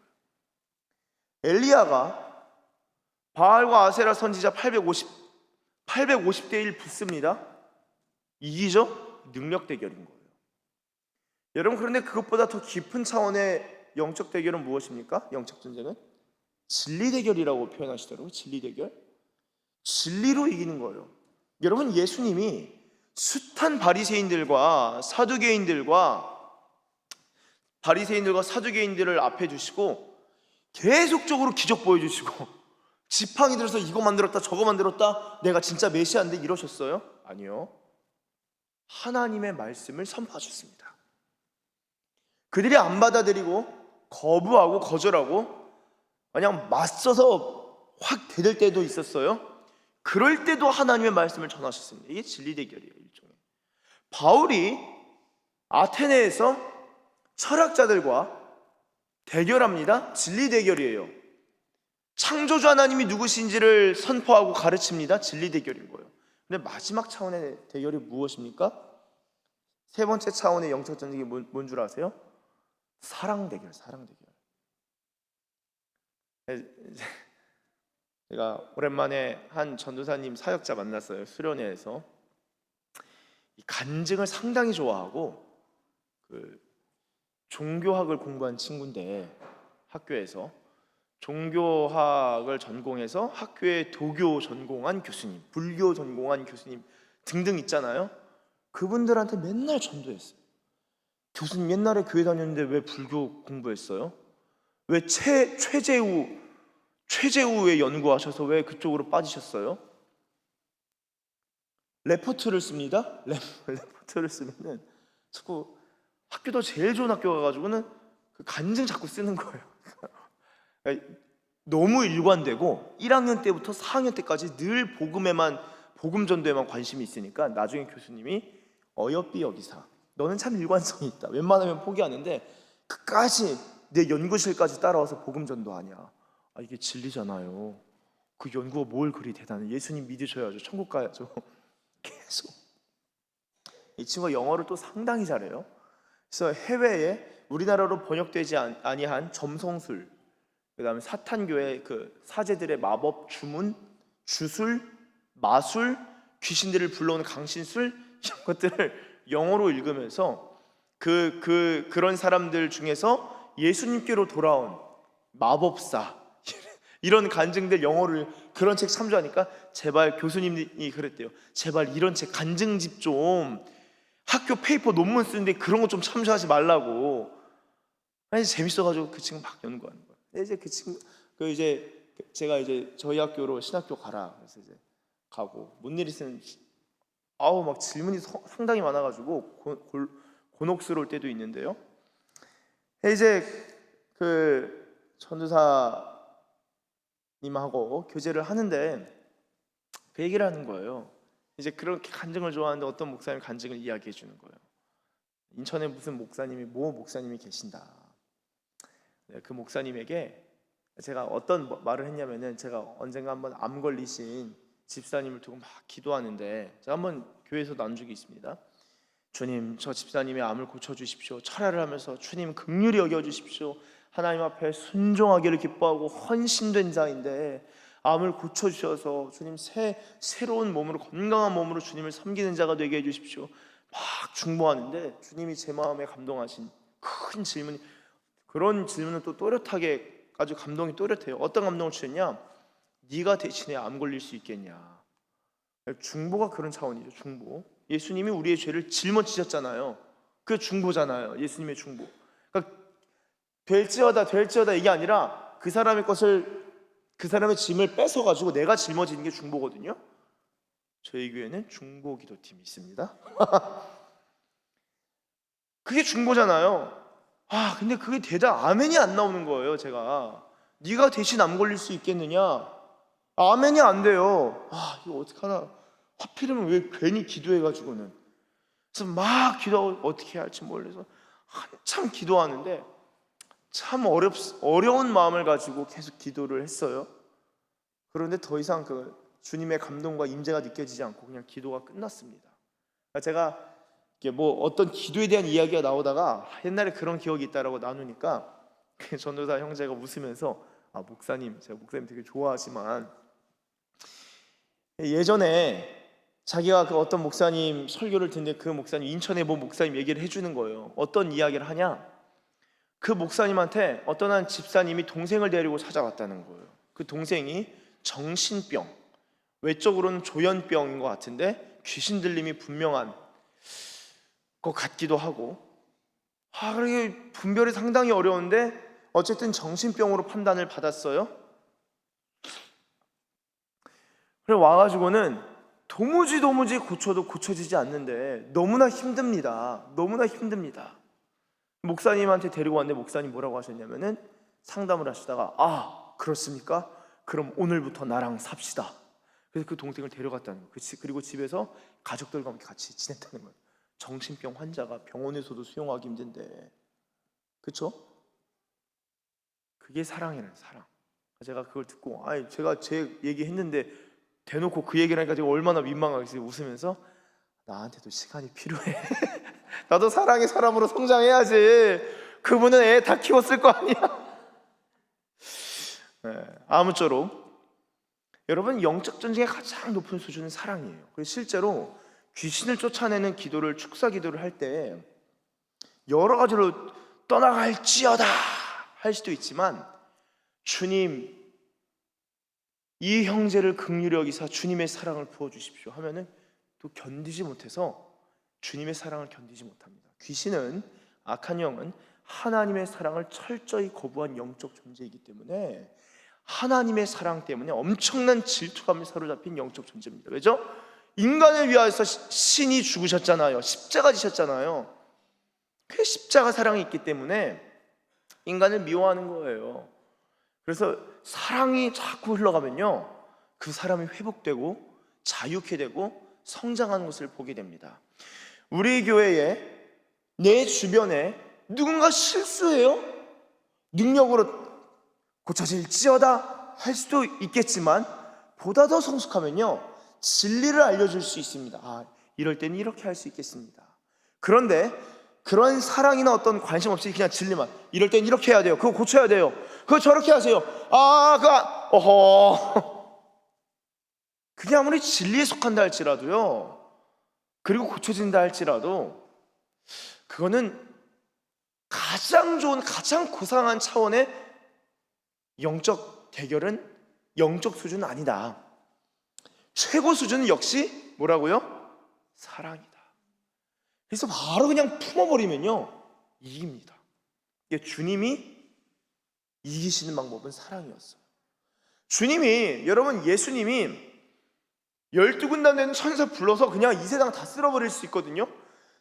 B: 엘리야가 바알과 아세라 선지자 850대 1 붙습니다. 이기죠? 능력 대결인 거예요. 여러분, 그런데 그것보다 더 깊은 차원의 영적 대결은 무엇입니까? 영적 전쟁은 진리 대결이라고 표현하시더라고요. 진리 대결. 진리로 이기는 거예요. 여러분, 예수님이 숱한 바리새인들과 사두개인들을 앞에 두시고 계속적으로 기적 보여주시고 지팡이 들어서 이거 만들었다 저거 만들었다, 내가 진짜 메시아인데 이러셨어요? 아니요. 하나님의 말씀을 선포하셨습니다. 그들이 안 받아들이고 거부하고 거절하고 그냥 맞서서 확 대들 때도 있었어요. 그럴 때도 하나님의 말씀을 전하셨습니다. 이게 진리 대결이에요, 일종의. 바울이 아테네에서 철학자들과 대결합니다. 진리 대결이에요. 창조주 하나님이 누구신지를 선포하고 가르칩니다. 진리 대결인 거예요. 근데 마지막 차원의 대결이 무엇입니까? 세 번째 차원의 영적 전쟁이 뭔 줄 아세요? 사랑 대결. 제가 오랜만에 한 전도사님 사역자 만났어요. 수련회에서. 간증을 상당히 좋아하고 종교학을 공부한 친구인데, 학교에서 종교학을 전공해서 학교에 도교 전공한 교수님, 불교 전공한 교수님 등등 있잖아요. 그분들한테 맨날 전도했어요. 교수님, 옛날에 교회 다녔는데 왜 불교 공부했어요? 왜 최재우에 연구하셔서 왜 그쪽으로 빠지셨어요? 레포트를 씁니다. 레포트를 쓰면은 자꾸 학교도 제일 좋은 학교 가가지고는 그 간증 자꾸 쓰는 거예요. 너무 일관되고 1학년 때부터 4학년 때까지 늘 복음 전도에만 관심이 있으니까 나중에 교수님이 어여삐 여기사, 너는 참 일관성이 있다. 웬만하면 포기하는데 끝까지 내 연구실까지 따라와서 복음 전도하냐. 이게 진리잖아요. 그 연구가 뭘 그리 대단해. 예수님 믿으셔야죠. 천국 가야죠. 계속. 이 친구가 영어를 또 상당히 잘해요. 그래서 해외에 우리나라로 번역되지 아니한 점성술, 그 다음에 사탄교의 그 사제들의 마법 주문, 주술, 마술, 귀신들을 불러오는 강신술 이런 것들을 영어로 읽으면서 그런 사람들 중에서 예수님께로 돌아온 마법사 이런 간증들 영어를 그런 책 참조하니까 제발 교수님이 그랬대요. 제발 이런 책 간증집 좀 학교 페이퍼 논문 쓰는데 그런 거 좀 참조하지 말라고. 아니 재밌어가지고 그 친구 막 연구하는 거예요. 이제 그 친구 제가 이제 저희 학교로 신학교 가라 그래서 이제 가고 뭔 일 있으면 막 질문이 상당히 많아가지고 곤혹스러울 때도 있는데요. 이제 그 전도사님하고 교제를 하는데 그 얘기를 하는 거예요. 이제 그렇게 간증을 좋아하는데 어떤 목사님 간증을 이야기해 주는 거예요. 인천에 무슨 모 목사님이 계신다. 그 목사님에게 제가 어떤 말을 했냐면은 제가 언젠가 한번 암 걸리신 집사님을 두고 막 기도하는데 제가 한번 교회에서 나눈 적이 있습니다. 주님, 저 집사님의 암을 고쳐주십시오. 철야를 하면서 주님 긍휼히 여겨주십시오. 하나님 앞에 순종하기를 기뻐하고 헌신된 자인데 암을 고쳐주셔서 주님 새로운 몸으로 건강한 몸으로 주님을 섬기는 자가 되게 해주십시오. 막 중보하는데 주님이 제 마음에 감동하신 큰 질문이, 그런 질문은 또 또렷하게 아주 감동이 또렷해요. 어떤 감동을 주셨냐? 네가 대신에 암 걸릴 수 있겠냐. 중보가 그런 차원이죠. 중보. 예수님이 우리의 죄를 짊어지셨잖아요. 그게 중보잖아요. 예수님의 중보. 그러니까 될지어다 이게 아니라 그 사람의 짐을 뺏어가지고 내가 짊어지는 게 중보거든요. 저희 교회는 중보 기도팀이 있습니다. 그게 중보잖아요. 근데 그게 대답 아멘이 안 나오는 거예요. 제가 네가 대신 암 걸릴 수 있겠느냐? 아멘이 안 돼요. 이거 어떡하나. 하필이면 왜 괜히 기도해가지고는. 그래서 막 기도하고 어떻게 해야 할지 몰라서 한참 기도하는데 참 어려운 마음을 가지고 계속 기도를 했어요. 그런데 더 이상 그 주님의 감동과 임재가 느껴지지 않고 그냥 기도가 끝났습니다. 제가 뭐 어떤 기도에 대한 이야기가 나오다가 옛날에 그런 기억이 있다라고 나누니까 전도사 형제가 웃으면서 목사님, 제가 목사님 되게 좋아하지만 예전에 자기가 그 어떤 목사님 설교를 듣는데 그 목사님 인천에 뭐 목사님 얘기를 해주는 거예요. 어떤 이야기를 하냐? 그 목사님한테 어떤 한 집사님이 동생을 데리고 찾아왔다는 거예요. 그 동생이 정신병, 외적으로는 조현병인 것 같은데 귀신 들림이 분명한 것 같기도 하고 그게 분별이 상당히 어려운데 어쨌든 정신병으로 판단을 받았어요. 그래 와가지고는 도무지 고쳐도 고쳐지지 않는데 너무나 힘듭니다. 목사님한테 데리고 왔는데 목사님 뭐라고 하셨냐면은 상담을 하시다가 그렇습니까? 그럼 오늘부터 나랑 삽시다. 그래서 그 동생을 데려갔다는 거예요. 그리고 집에서 가족들과 함께 같이 지냈다는 거예요. 정신병 환자가 병원에서도 수용하기 힘든데, 그렇죠? 그게 사랑이라는 사랑. 제가 그걸 듣고 제가 제 얘기했는데 대놓고 그 얘기를 하니까 제가 얼마나 민망하겠어요. 웃으면서 나한테도 시간이 필요해. 나도 사랑의 사람으로 성장해야지. 그분은 애 다 키웠을 거 아니야. 아무쪼록 여러분, 영적 전쟁의 가장 높은 수준은 사랑이에요. 그래서 실제로 귀신을 쫓아내는 기도를, 축사 기도를 할 때 여러 가지로 떠나갈지어다 할 수도 있지만, 주님 이 형제를 긍휼히 여기사 주님의 사랑을 부어주십시오 하면은 또 견디지 못해서 주님의 사랑을 견디지 못합니다. 귀신은, 악한 영은 하나님의 사랑을 철저히 거부한 영적 존재이기 때문에 하나님의 사랑 때문에 엄청난 질투감에 사로잡힌 영적 존재입니다. 왜죠? 인간을 위하여서 신이 죽으셨잖아요. 십자가 지셨잖아요. 그 십자가 사랑이 있기 때문에 인간을 미워하는 거예요. 그래서 사랑이 자꾸 흘러가면요, 그 사람이 회복되고 자유케 되고 성장하는 것을 보게 됩니다. 우리 교회에, 내 주변에 누군가 실수해요? 능력으로 고쳐질지어다 할 수도 있겠지만, 보다 더 성숙하면요, 진리를 알려줄 수 있습니다. 이럴 때는 이렇게 할 수 있겠습니다. 그런데 그런 사랑이나 어떤 관심 없이 그냥 진리만, 이럴 땐 이렇게 해야 돼요, 그거 고쳐야 돼요, 그거 저렇게 하세요, 그게 아무리 진리에 속한다 할지라도요, 그리고 고쳐진다 할지라도 그거는 가장 좋은, 가장 고상한 차원의 영적 대결은 영적 수준은 아니다. 최고 수준은 역시 뭐라고요? 사랑이다. 그래서 바로 그냥 품어버리면요 이깁니다. 주님이 이기시는 방법은 사랑이었어요. 주님이, 여러분, 예수님이 12군단 되는 천사 불러서 그냥 이 세상 다 쓸어버릴 수 있거든요.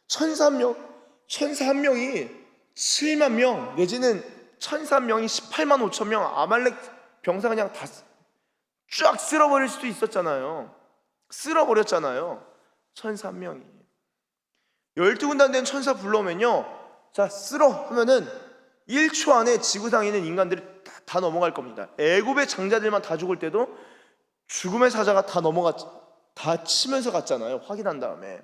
B: 천사 한 명이 7만 명 내지는 천사 한 명이 18만 5천 명 아말렉 병사 그냥 다 쫙 쓸어버릴 수도 있었잖아요. 쓸어버렸잖아요. 천사 한 명이. 12군단 된 천사 불러오면요, 자 쓸어 하면은 1초 안에 지구상에 있는 인간들이 다 넘어갈 겁니다. 애굽의 장자들만 다 죽을 때도 죽음의 사자가 다 치면서 갔잖아요. 확인한 다음에.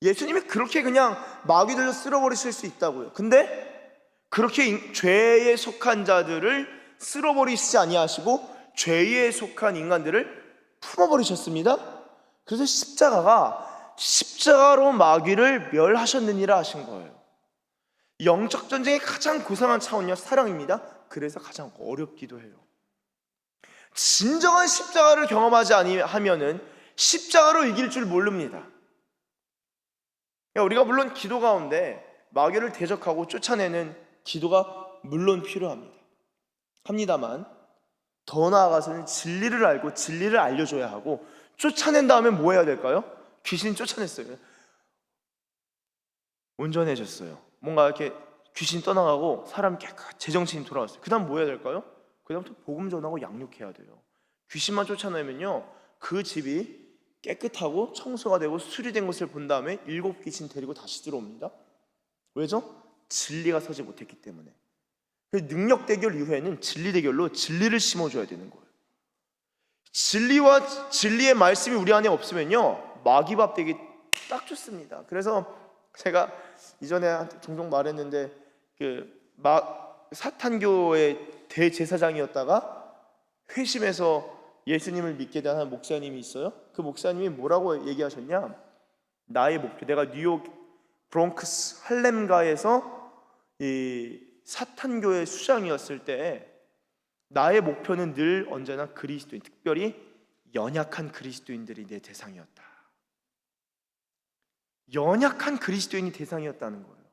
B: 예수님이 그렇게 그냥 마귀들로 쓸어버리실 수 있다고요. 근데 그렇게 죄에 속한 자들을 쓸어버리시지 아니하시고 죄에 속한 인간들을 품어버리셨습니다. 그래서 십자가로 마귀를 멸하셨느니라 하신 거예요. 영적 전쟁의 가장 고상한 차원이요 사랑입니다. 그래서 가장 어렵기도 해요. 진정한 십자가를 경험하지 아니하면은 십자가로 이길 줄 모릅니다. 우리가 물론 기도 가운데 마귀를 대적하고 쫓아내는 기도가 물론 필요합니다. 합니다만 더 나아가서는 진리를 알고 진리를 알려줘야 하고, 쫓아낸 다음에 뭐 해야 될까요? 귀신 쫓아냈어요. 온전해졌어요. 뭔가 이렇게 귀신 떠나가고 사람이 제정신이 돌아왔어요. 그 다음 뭐 해야 될까요? 그 다음부터 복음 전하고 양육해야 돼요. 귀신만 쫓아내면요 그 집이 깨끗하고 청소가 되고 수리된 것을 본 다음에 7 귀신 데리고 다시 들어옵니다. 왜죠? 진리가 서지 못했기 때문에. 능력 대결 이후에는 진리 대결로 진리를 심어줘야 되는 거예요. 진리와 진리의 말씀이 우리 안에 없으면요 마귀밥 되기 딱 좋습니다. 그래서 제가 이전에 종종 말했는데 사탄교의 대제사장이었다가 회심해서 예수님을 믿게 된 한 목사님이 있어요. 그 목사님이 뭐라고 얘기하셨냐, 나의 목표, 내가 뉴욕 브롱크스 할렘가에서 이 사탄교의 수장이었을 때 나의 목표는 늘 언제나 그리스도인, 특별히 연약한 그리스도인들이 내 대상이었다. 연약한 그리스도인이 대상이었다는 거예요.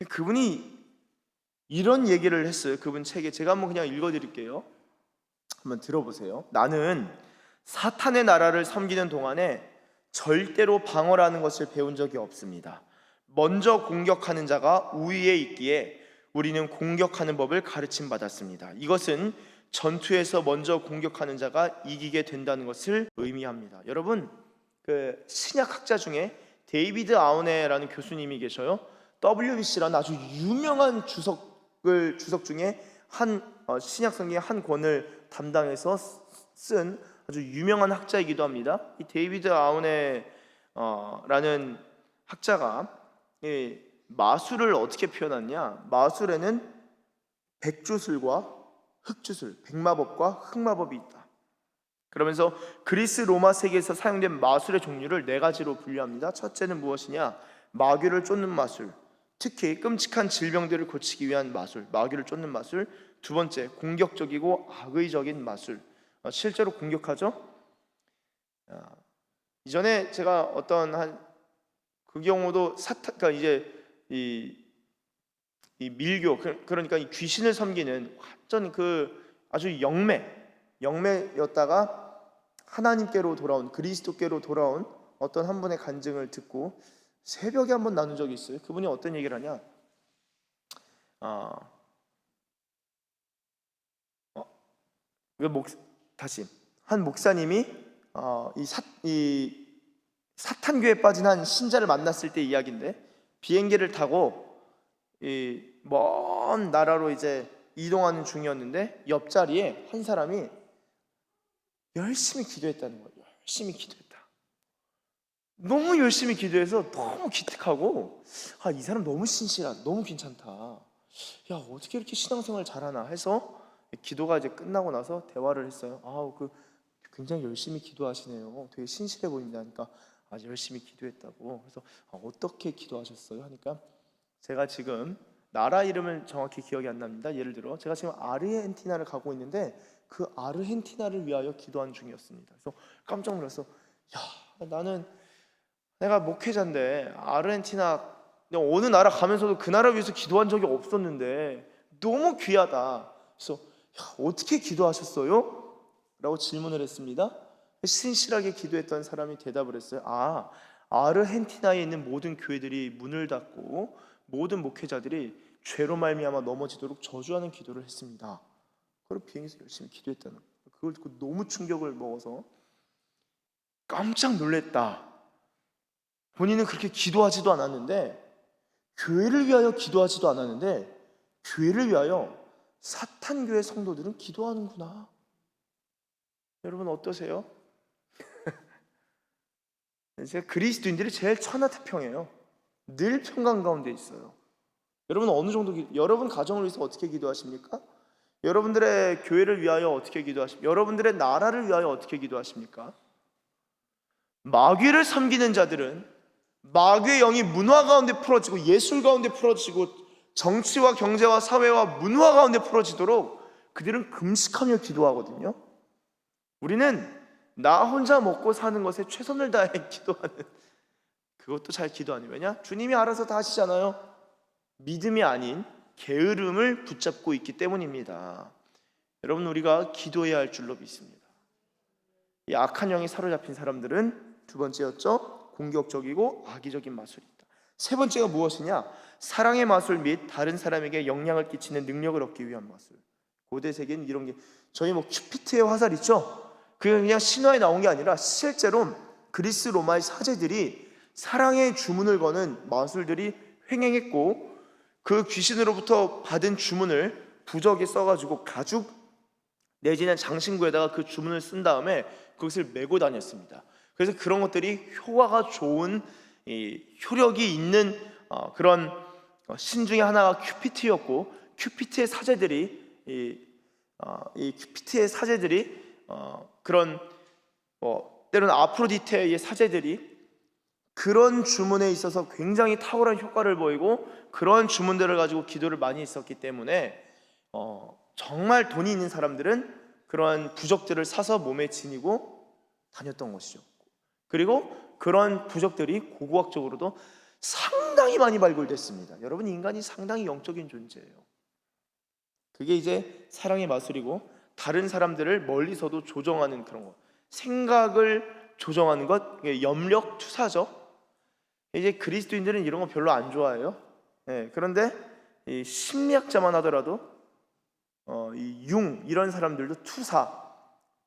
B: 그분이 이런 얘기를 했어요. 그분 책에 제가 한번 그냥 읽어드릴게요. 한번 들어보세요. 나는 사탄의 나라를 섬기는 동안에 절대로 방어라는 것을 배운 적이 없습니다. 먼저 공격하는 자가 우위에 있기에 우리는 공격하는 법을 가르침 받았습니다. 이것은 전투에서 먼저 공격하는 자가 이기게 된다는 것을 의미합니다. 여러분, 그 신약 학자 중에 데이비드 아우네라는 교수님이 계셔요. WBC라는 아주 유명한 주석 중에 한 신약 성경의 한 권을 담당해서 쓴 아주 유명한 학자이기도 합니다. 이 데이비드 아우네라는 학자가 이 마술을 어떻게 표현하냐, 마술에는 백주술과 흑주술, 백마법과 흑마법이 있다. 그러면서 그리스 로마 세계에서 사용된 마술의 종류를 4가지로 분류합니다. 첫째는 무엇이냐, 마귀를 쫓는 마술, 특히 끔찍한 질병들을 고치기 위한 마술, 마귀를 쫓는 마술. 두 번째, 공격적이고 악의적인 마술, 실제로 공격하죠. 이전에 제가 어떤 그 경우도 그러니까 이제 이 밀교, 그러니까 이 귀신을 섬기는 완전 아주 영매였다가 하나님께로 돌아온, 그리스도께로 돌아온 어떤 한 분의 간증을 듣고 새벽에 한번 나눈 적이 있어요. 그분이 어떤 얘기를 하냐, 한 목사님이 이 사탄교에 빠진 한 신자를 만났을 때 이야기인데, 비행기를 타고 이 먼 나라로 이제 이동하는 중이었는데 옆자리에 한 사람이 열심히 기도했다는 거예요. 열심히 기도했다. 너무 열심히 기도해서 너무 기특하고, 이 사람 너무 신실하다, 너무 괜찮다, 야 어떻게 이렇게 신앙생활 잘하나 해서 기도가 이제 끝나고 나서 대화를 했어요. 굉장히 열심히 기도하시네요. 되게 신실해 보인다 하니까 아주 열심히 기도했다고. 그래서 어떻게 기도하셨어요? 하니까 제가 지금 나라 이름을 정확히 기억이 안 납니다. 예를 들어 제가 지금 아르헨티나를 가고 있는데 그 아르헨티나를 위하여 기도한 중이었습니다. 그래서 깜짝 놀랐어. 내가 목회자인데 아르헨티나 어느 나라 가면서도 그 나라 위해서 기도한 적이 없었는데 너무 귀하다. 그래서 어떻게 기도하셨어요? 라고 질문을 했습니다. 신실하게 기도했던 사람이 대답을 했어요. 아르헨티나에 있는 모든 교회들이 문을 닫고 모든 목회자들이 죄로 말미암아 넘어지도록 저주하는 기도를 했습니다. 그리고 비행기에서 열심히 기도했다는 거예요. 그걸 듣고 너무 충격을 먹어서 깜짝 놀랐다. 본인은 그렇게 기도하지도 않았는데, 교회를 위하여 기도하지도 않았는데 교회를 위하여 사탄교회 성도들은 기도하는구나. 여러분 어떠세요? 제가 그리스도인들이 제일 천하태평해요. 늘 평강 가운데 있어요. 여러분 어느 정도 여러분 가정을 위해서 어떻게 기도하십니까? 여러분들의 교회를 위하여 어떻게 기도하십니까? 여러분들의 나라를 위하여 어떻게 기도하십니까? 마귀를 섬기는 자들은 마귀의 영이 문화 가운데 풀어지고 예술 가운데 풀어지고 정치와 경제와 사회와 문화 가운데 풀어지도록 그들은 금식하며 기도하거든요. 우리는 나 혼자 먹고 사는 것에 최선을 다해 기도하는, 그것도 잘 기도 아니에요. 왜냐? 주님이 알아서 다 하시잖아요. 믿음이 아닌 게으름을 붙잡고 있기 때문입니다. 여러분 우리가 기도해야 할 줄로 믿습니다. 이 악한 영이 사로잡힌 사람들은 두 번째였죠. 공격적이고 악의적인 마술이 있다. 세 번째가 무엇이냐? 사랑의 마술 및 다른 사람에게 영향을 끼치는 능력을 얻기 위한 마술. 고대 세계는 이런 게, 저희 큐피트의 화살 있죠? 그게 그냥 신화에 나온 게 아니라 실제로 그리스 로마의 사제들이 사랑의 주문을 거는 마술들이 횡행했고, 그 귀신으로부터 받은 주문을 부적에 써가지고 가죽 내지는 장신구에다가 그 주문을 쓴 다음에 그것을 메고 다녔습니다. 그래서 그런 것들이 효과가 좋은, 효력이 있는 그런 신 중에 하나가 큐피트였고, 큐피트의 사제들이 그런 때로는 아프로디테의 사제들이 그런 주문에 있어서 굉장히 탁월한 효과를 보이고 그런 주문들을 가지고 기도를 많이 했었기 때문에 정말 돈이 있는 사람들은 그러한 부적들을 사서 몸에 지니고 다녔던 것이죠. 그리고 그런 부적들이 고고학적으로도 상당히 많이 발굴됐습니다. 여러분 인간이 상당히 영적인 존재예요. 그게 이제 사랑의 마술이고, 다른 사람들을 멀리서도 조정하는 그런 것, 생각을 조정하는 것, 염력 투사죠. 이제 그리스도인들은 이런 거 별로 안 좋아해요. 그런데 이 심리학자만 하더라도 이런 사람들도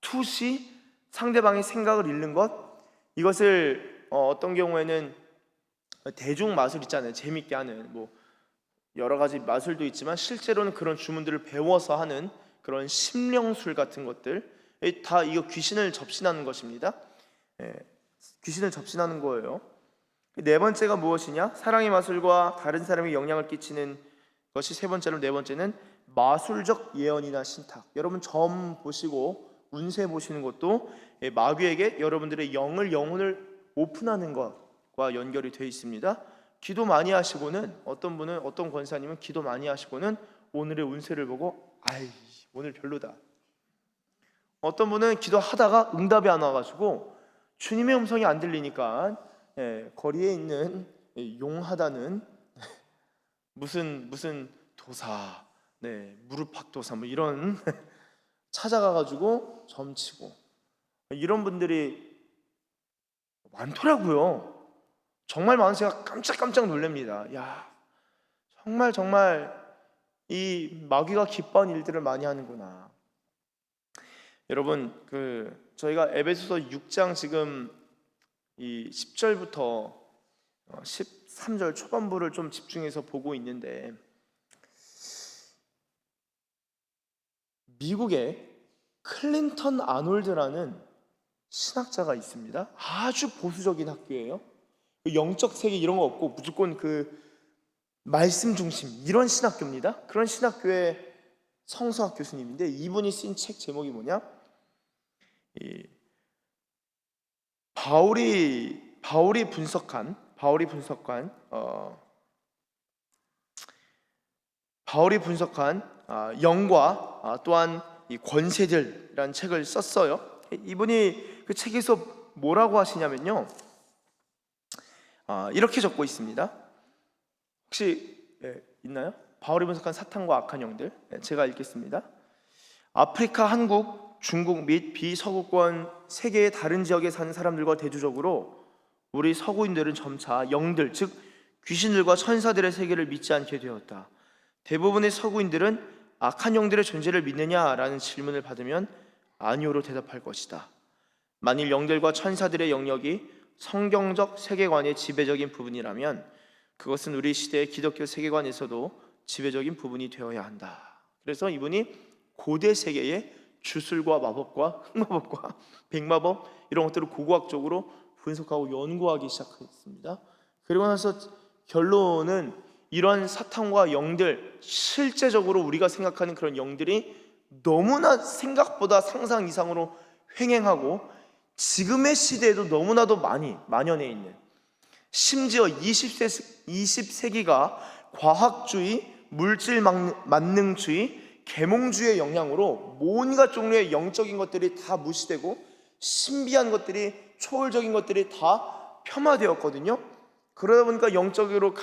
B: 투시, 상대방의 생각을 읽는 것, 이것을 어떤 경우에는 대중 마술 있잖아요. 재밌게 하는 여러 가지 마술도 있지만 실제로는 그런 주문들을 배워서 하는 그런 심령술 같은 것들, 다 이거 귀신을 접신하는 것입니다. 귀신을 접신하는 거예요. 네 번째가 무엇이냐? 사랑의 마술과 다른 사람에게 영향을 끼치는 것이 세 번째로, 네 번째는 마술적 예언이나 신탁. 여러분 점 보시고 운세 보시는 것도 마귀에게 여러분들의 영혼을 오픈하는 것과 연결이 되어 있습니다. 기도 많이 하시고는, 어떤 권사님은 기도 많이 하시고는 오늘의 운세를 보고 오늘 별로다. 어떤 분은 기도하다가 응답이 안 와가지고 주님의 음성이 안 들리니까 거리에 있는 용하다는 무슨 도사, 무릎팍도사 이런 찾아가가지고 점치고, 이런 분들이 많더라고요. 정말 많은, 제가 깜짝 놀랍니다. 정말 이 마귀가 기뻐하는 일들을 많이 하는구나. 여러분 저희가 에베소서 6장 지금 이 10절부터 13절 초반부를 좀 집중해서 보고 있는데, 미국에 클린턴 아놀드라는 신학자가 있습니다. 아주 보수적인 학교예요. 영적 세계 이런 거 없고 무조건 말씀 중심, 이런 신학교입니다. 그런 신학교에 성수학 교수님인데 이분이 쓴 책 제목이 뭐냐? 바울이 분석한 영과 또한 이 권세들이라는 책을 썼어요. 이분이 그 책에서 뭐라고 하시냐면요, 이렇게 적고 있습니다. 혹시 있나요? 바울이 분석한 사탄과 악한 영들. 제가 읽겠습니다. 아프리카, 한국, 중국 및 비서구권 세계의 다른 지역에 사는 사람들과 대조적으로 우리 서구인들은 점차 영들, 즉 귀신들과 천사들의 세계를 믿지 않게 되었다. 대부분의 서구인들은 악한 영들의 존재를 믿느냐라는 질문을 받으면 아니오로 대답할 것이다. 만일 영들과 천사들의 영역이 성경적 세계관의 지배적인 부분이라면 그것은 우리 시대의 기독교 세계관에서도 지배적인 부분이 되어야 한다. 그래서 이분이 고대 세계의 주술과 마법과 흑마법과 백마법 이런 것들을 고고학적으로 분석하고 연구하기 시작했습니다. 그리고 나서 결론은 이런 사탄과 영들, 실제적으로 우리가 생각하는 그런 영들이 너무나 생각보다 상상 이상으로 횡행하고 지금의 시대에도 너무나도 많이 만연해 있는, 심지어 20세기가 과학주의, 물질 만능주의, 계몽주의의 영향으로 온갖 종류의 영적인 것들이 다 무시되고 신비한 것들이, 초월적인 것들이 다 폄하되었거든요. 그러다 보니까 영적으로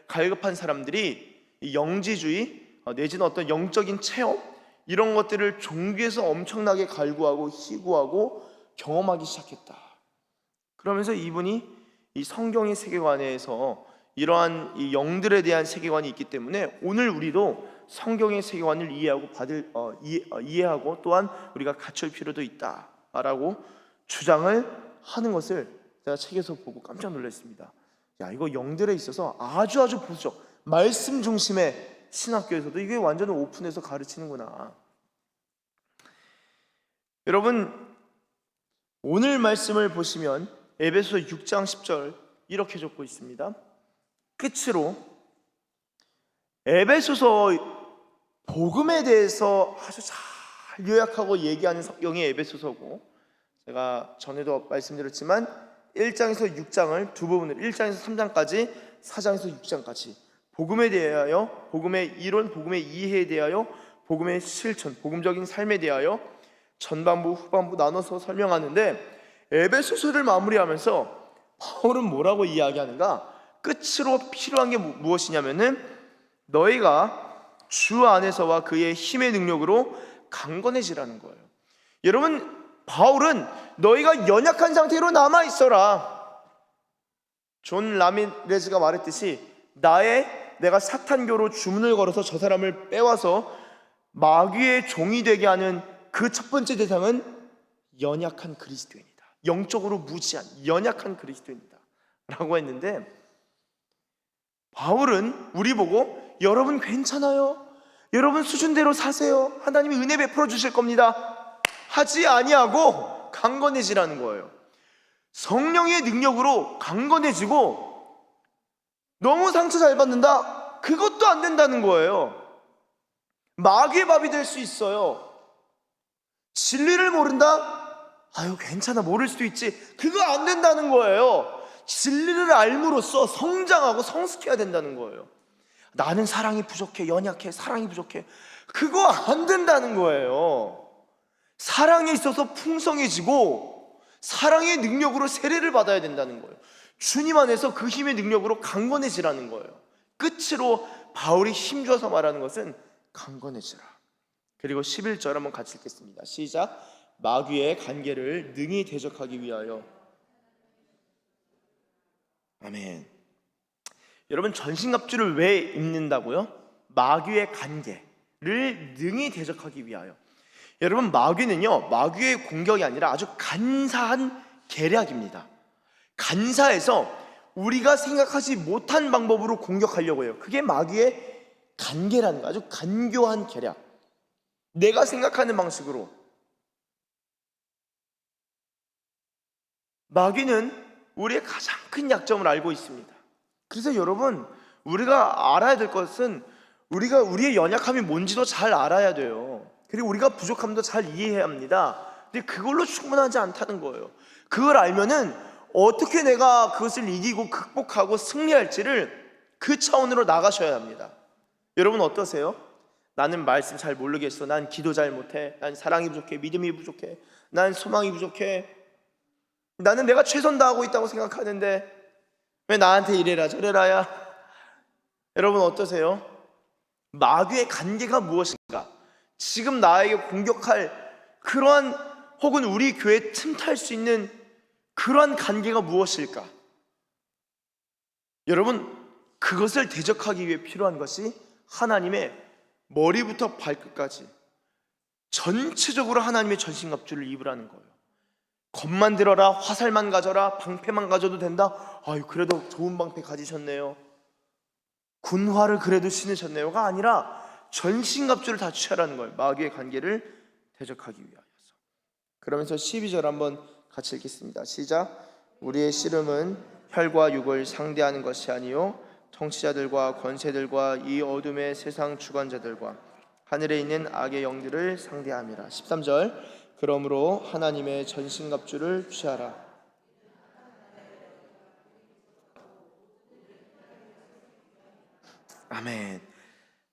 B: 갈급한 사람들이 이 영지주의 내지는 어떤 영적인 체험 이런 것들을 종교에서 엄청나게 갈구하고 희구하고 경험하기 시작했다. 그러면서 이분이 이 성경의 세계관에서 이러한 이 영들에 대한 세계관이 있기 때문에 오늘 우리도 성경의 세계관을 이해하고 또한 우리가 갖출 필요도 있다라고 주장을 하는 것을 제가 책에서 보고 깜짝 놀랐습니다. 야, 이거 영들에 있어서 아주 보수적, 말씀 중심의 신학교에서도 이게 완전 오픈해서 가르치는구나. 여러분, 오늘 말씀을 보시면 에베소서 6장 10절 이렇게 적고 있습니다. 끝으로 에베소서 복음에 대해서 아주 잘 요약하고 얘기하는 성경이 에베소서고, 제가 전에도 말씀드렸지만 1장에서 6장을 두 부분으로 1장에서 3장까지 4장에서 6장까지 복음에 대하여, 복음의 이론, 복음의 이해에 대하여, 복음의 실천, 복음적인 삶에 대하여 전반부 후반부 나눠서 설명하는데, 에베소서를 마무리하면서 바울은 뭐라고 이야기하는가? 끝으로 필요한 게 무엇이냐면은 너희가 주 안에서와 그의 힘의 능력으로 강건해지라는 거예요. 여러분, 바울은 너희가 연약한 상태로 남아 있어라. 존 라미레즈가 말했듯이 내가 사탄교로 주문을 걸어서 저 사람을 빼와서 마귀의 종이 되게 하는 그 첫 번째 대상은 연약한 그리스도인이다. 영적으로 무지한 연약한 그리스도인이다 라고 했는데, 바울은 우리 보고 여러분 괜찮아요, 여러분 수준대로 사세요, 하나님이 은혜 베풀어 주실 겁니다 하지 아니하고 강건해지라는 거예요. 성령의 능력으로 강건해지고, 너무 상처 잘 받는다? 그것도 안 된다는 거예요. 마귀의 밥이 될 수 있어요. 진리를 모른다? 아유 괜찮아, 모를 수도 있지. 그거 안 된다는 거예요. 진리를 알므로써 성장하고 성숙해야 된다는 거예요. 나는 사랑이 부족해, 연약해, 사랑이 부족해. 그거 안 된다는 거예요. 사랑에 있어서 풍성해지고 사랑의 능력으로 세례를 받아야 된다는 거예요. 주님 안에서 그 힘의 능력으로 강건해지라는 거예요. 끝으로 바울이 힘줘서 말하는 것은 강건해지라. 그리고 11절 한번 같이 읽겠습니다. 시작. 마귀의 간계를 능히 대적하기 위하여. 아멘. 여러분, 전신갑주를 왜 입는다고요? 마귀의 간계를 능히 대적하기 위하여. 여러분, 마귀의 공격이 아니라 아주 간사한 계략입니다. 간사해서 우리가 생각하지 못한 방법으로 공격하려고 해요. 그게 마귀의 간계라는 거예요. 아주 간교한 계략. 내가 생각하는 방식으로. 마귀는 우리의 가장 큰 약점을 알고 있습니다. 그래서 여러분, 우리가 알아야 될 것은 우리가 우리의 연약함이 뭔지도 잘 알아야 돼요. 그리고 우리가 부족함도 잘 이해해야 합니다. 근데 그걸로 충분하지 않다는 거예요. 그걸 알면은 어떻게 내가 그것을 이기고 극복하고 승리할지를 그 차원으로 나가셔야 합니다. 여러분 어떠세요? 나는 말씀 잘 모르겠어. 난 기도 잘 못해. 난 사랑이 부족해. 믿음이 부족해. 난 소망이 부족해. 나는 내가 최선 다하고 있다고 생각하는데 왜 나한테 이래라 저래라야? 여러분 어떠세요? 마귀의 관계가 무엇인가? 지금 나에게 공격할 그러한, 혹은 우리 교회에 틈탈 수 있는 그러한 관계가 무엇일까? 여러분, 그것을 대적하기 위해 필요한 것이 하나님의 머리부터 발끝까지 전체적으로 하나님의 전신갑주를 입으라는 거예요. 겁만 들어라, 화살만 가져라, 방패만 가져도 된다. 아유, 그래도 좋은 방패 가지셨네요. 군화를 그래도 신으셨네요가 아니라 전신갑주를 다 취하라는 거예요. 마귀의 관계를 대적하기 위하여서. 그러면서 12절 한번 같이 읽겠습니다. 시작. 우리의 씨름은 혈과 육을 상대하는 것이 아니요 통치자들과 권세들과 이 어둠의 세상 주관자들과 하늘에 있는 악의 영들을 상대함이라. 13절. 그러므로 하나님의 전신갑주를 취하라. 아멘.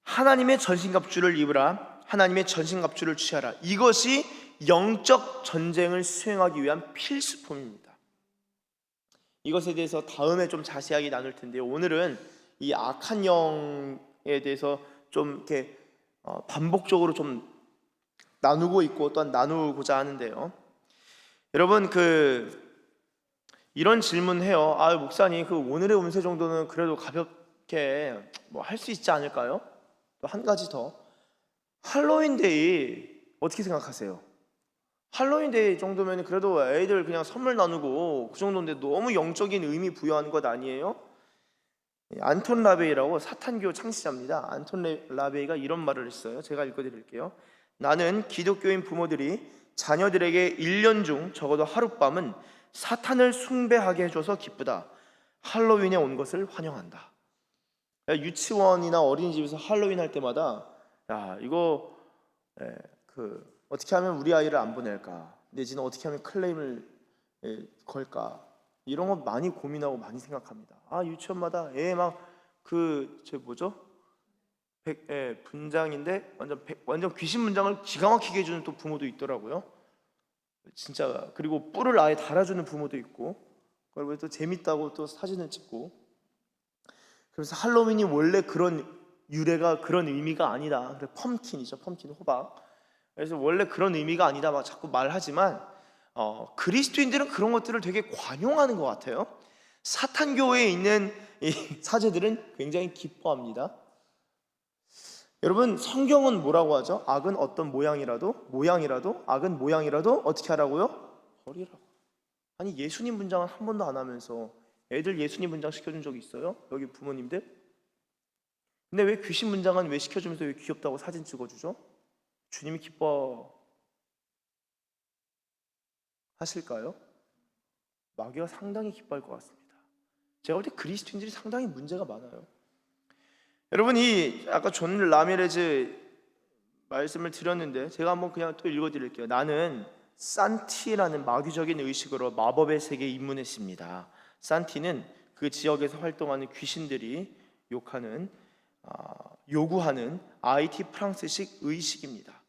B: 하나님의 전신갑주를 입으라. 하나님의 전신갑주를 취하라. 이것이 영적 전쟁을 수행하기 위한 필수품입니다. 이것에 대해서 다음에 좀 자세하게 나눌 텐데요. 오늘은 이 악한 영에 대해서 좀 이렇게 반복적으로 좀 나누고 있고 또한 나누고자 하는데요. 여러분 이런 질문해요. 아, 목사님, 오늘의 운세 정도는 그래도 가볍게 뭐 할 수 있지 않을까요? 또 한 가지 더. 할로윈데이 어떻게 생각하세요? 할로윈데이 정도면 그래도 애들 그냥 선물 나누고 그 정도인데 너무 영적인 의미 부여하는 것 아니에요? 안톤 라베이라고 사탄교 창시자입니다. 안톤 라베이가 이런 말을 했어요. 제가 읽어드릴게요. 나는 기독교인 부모들이 자녀들에게 1년 중 적어도 하룻밤은 사탄을 숭배하게 해줘서 기쁘다. 할로윈에 온 것을 환영한다. 유치원이나 어린이집에서 할로윈 할 때마다 야, 이거 어떻게 하면 우리 아이를 안 보낼까, 내지는 어떻게 하면 클레임을 걸까, 이런 거 많이 고민하고 많이 생각합니다. 유치원마다 애 막 분장인데 완전 귀신 분장을 기가 막히게 해주는 또 부모도 있더라고요. 진짜. 그리고 뿔을 아예 달아주는 부모도 있고, 그리고 또 재밌다고 또 사진을 찍고. 그래서 할로윈이 원래 그런 유래가, 그런 의미가 아니다. 펌킨이죠. 펌킨, 호박. 그래서 원래 그런 의미가 아니다 막 자꾸 말하지만 그리스도인들은 그런 것들을 되게 관용하는 것 같아요. 사탄교회에 있는 이 사제들은 굉장히 기뻐합니다. 여러분, 성경은 뭐라고 하죠? 악은 어떤 모양이라도 악은 모양이라도 어떻게 하라고요? 버리라고. 아니, 예수님 분장은 한 번도 안 하면서 애들 예수님 분장 시켜준 적이 있어요? 여기 부모님들? 근데 왜 귀신 분장은 왜 시켜주면서 왜 귀엽다고 사진 찍어주죠? 주님이 기뻐 하실까요? 마귀가 상당히 기뻐할 것 같습니다. 제가 볼 때 그리스도인들이 상당히 문제가 많아요. 여러분, 아까 존 라미레즈 말씀을 드렸는데 제가 한번 그냥 또 읽어드릴게요. 나는 산티라는 마귀적인 의식으로 마법의 세계에 입문했습니다. 산티는 그 지역에서 활동하는 귀신들이 요구하는 IT 프랑스식 의식입니다.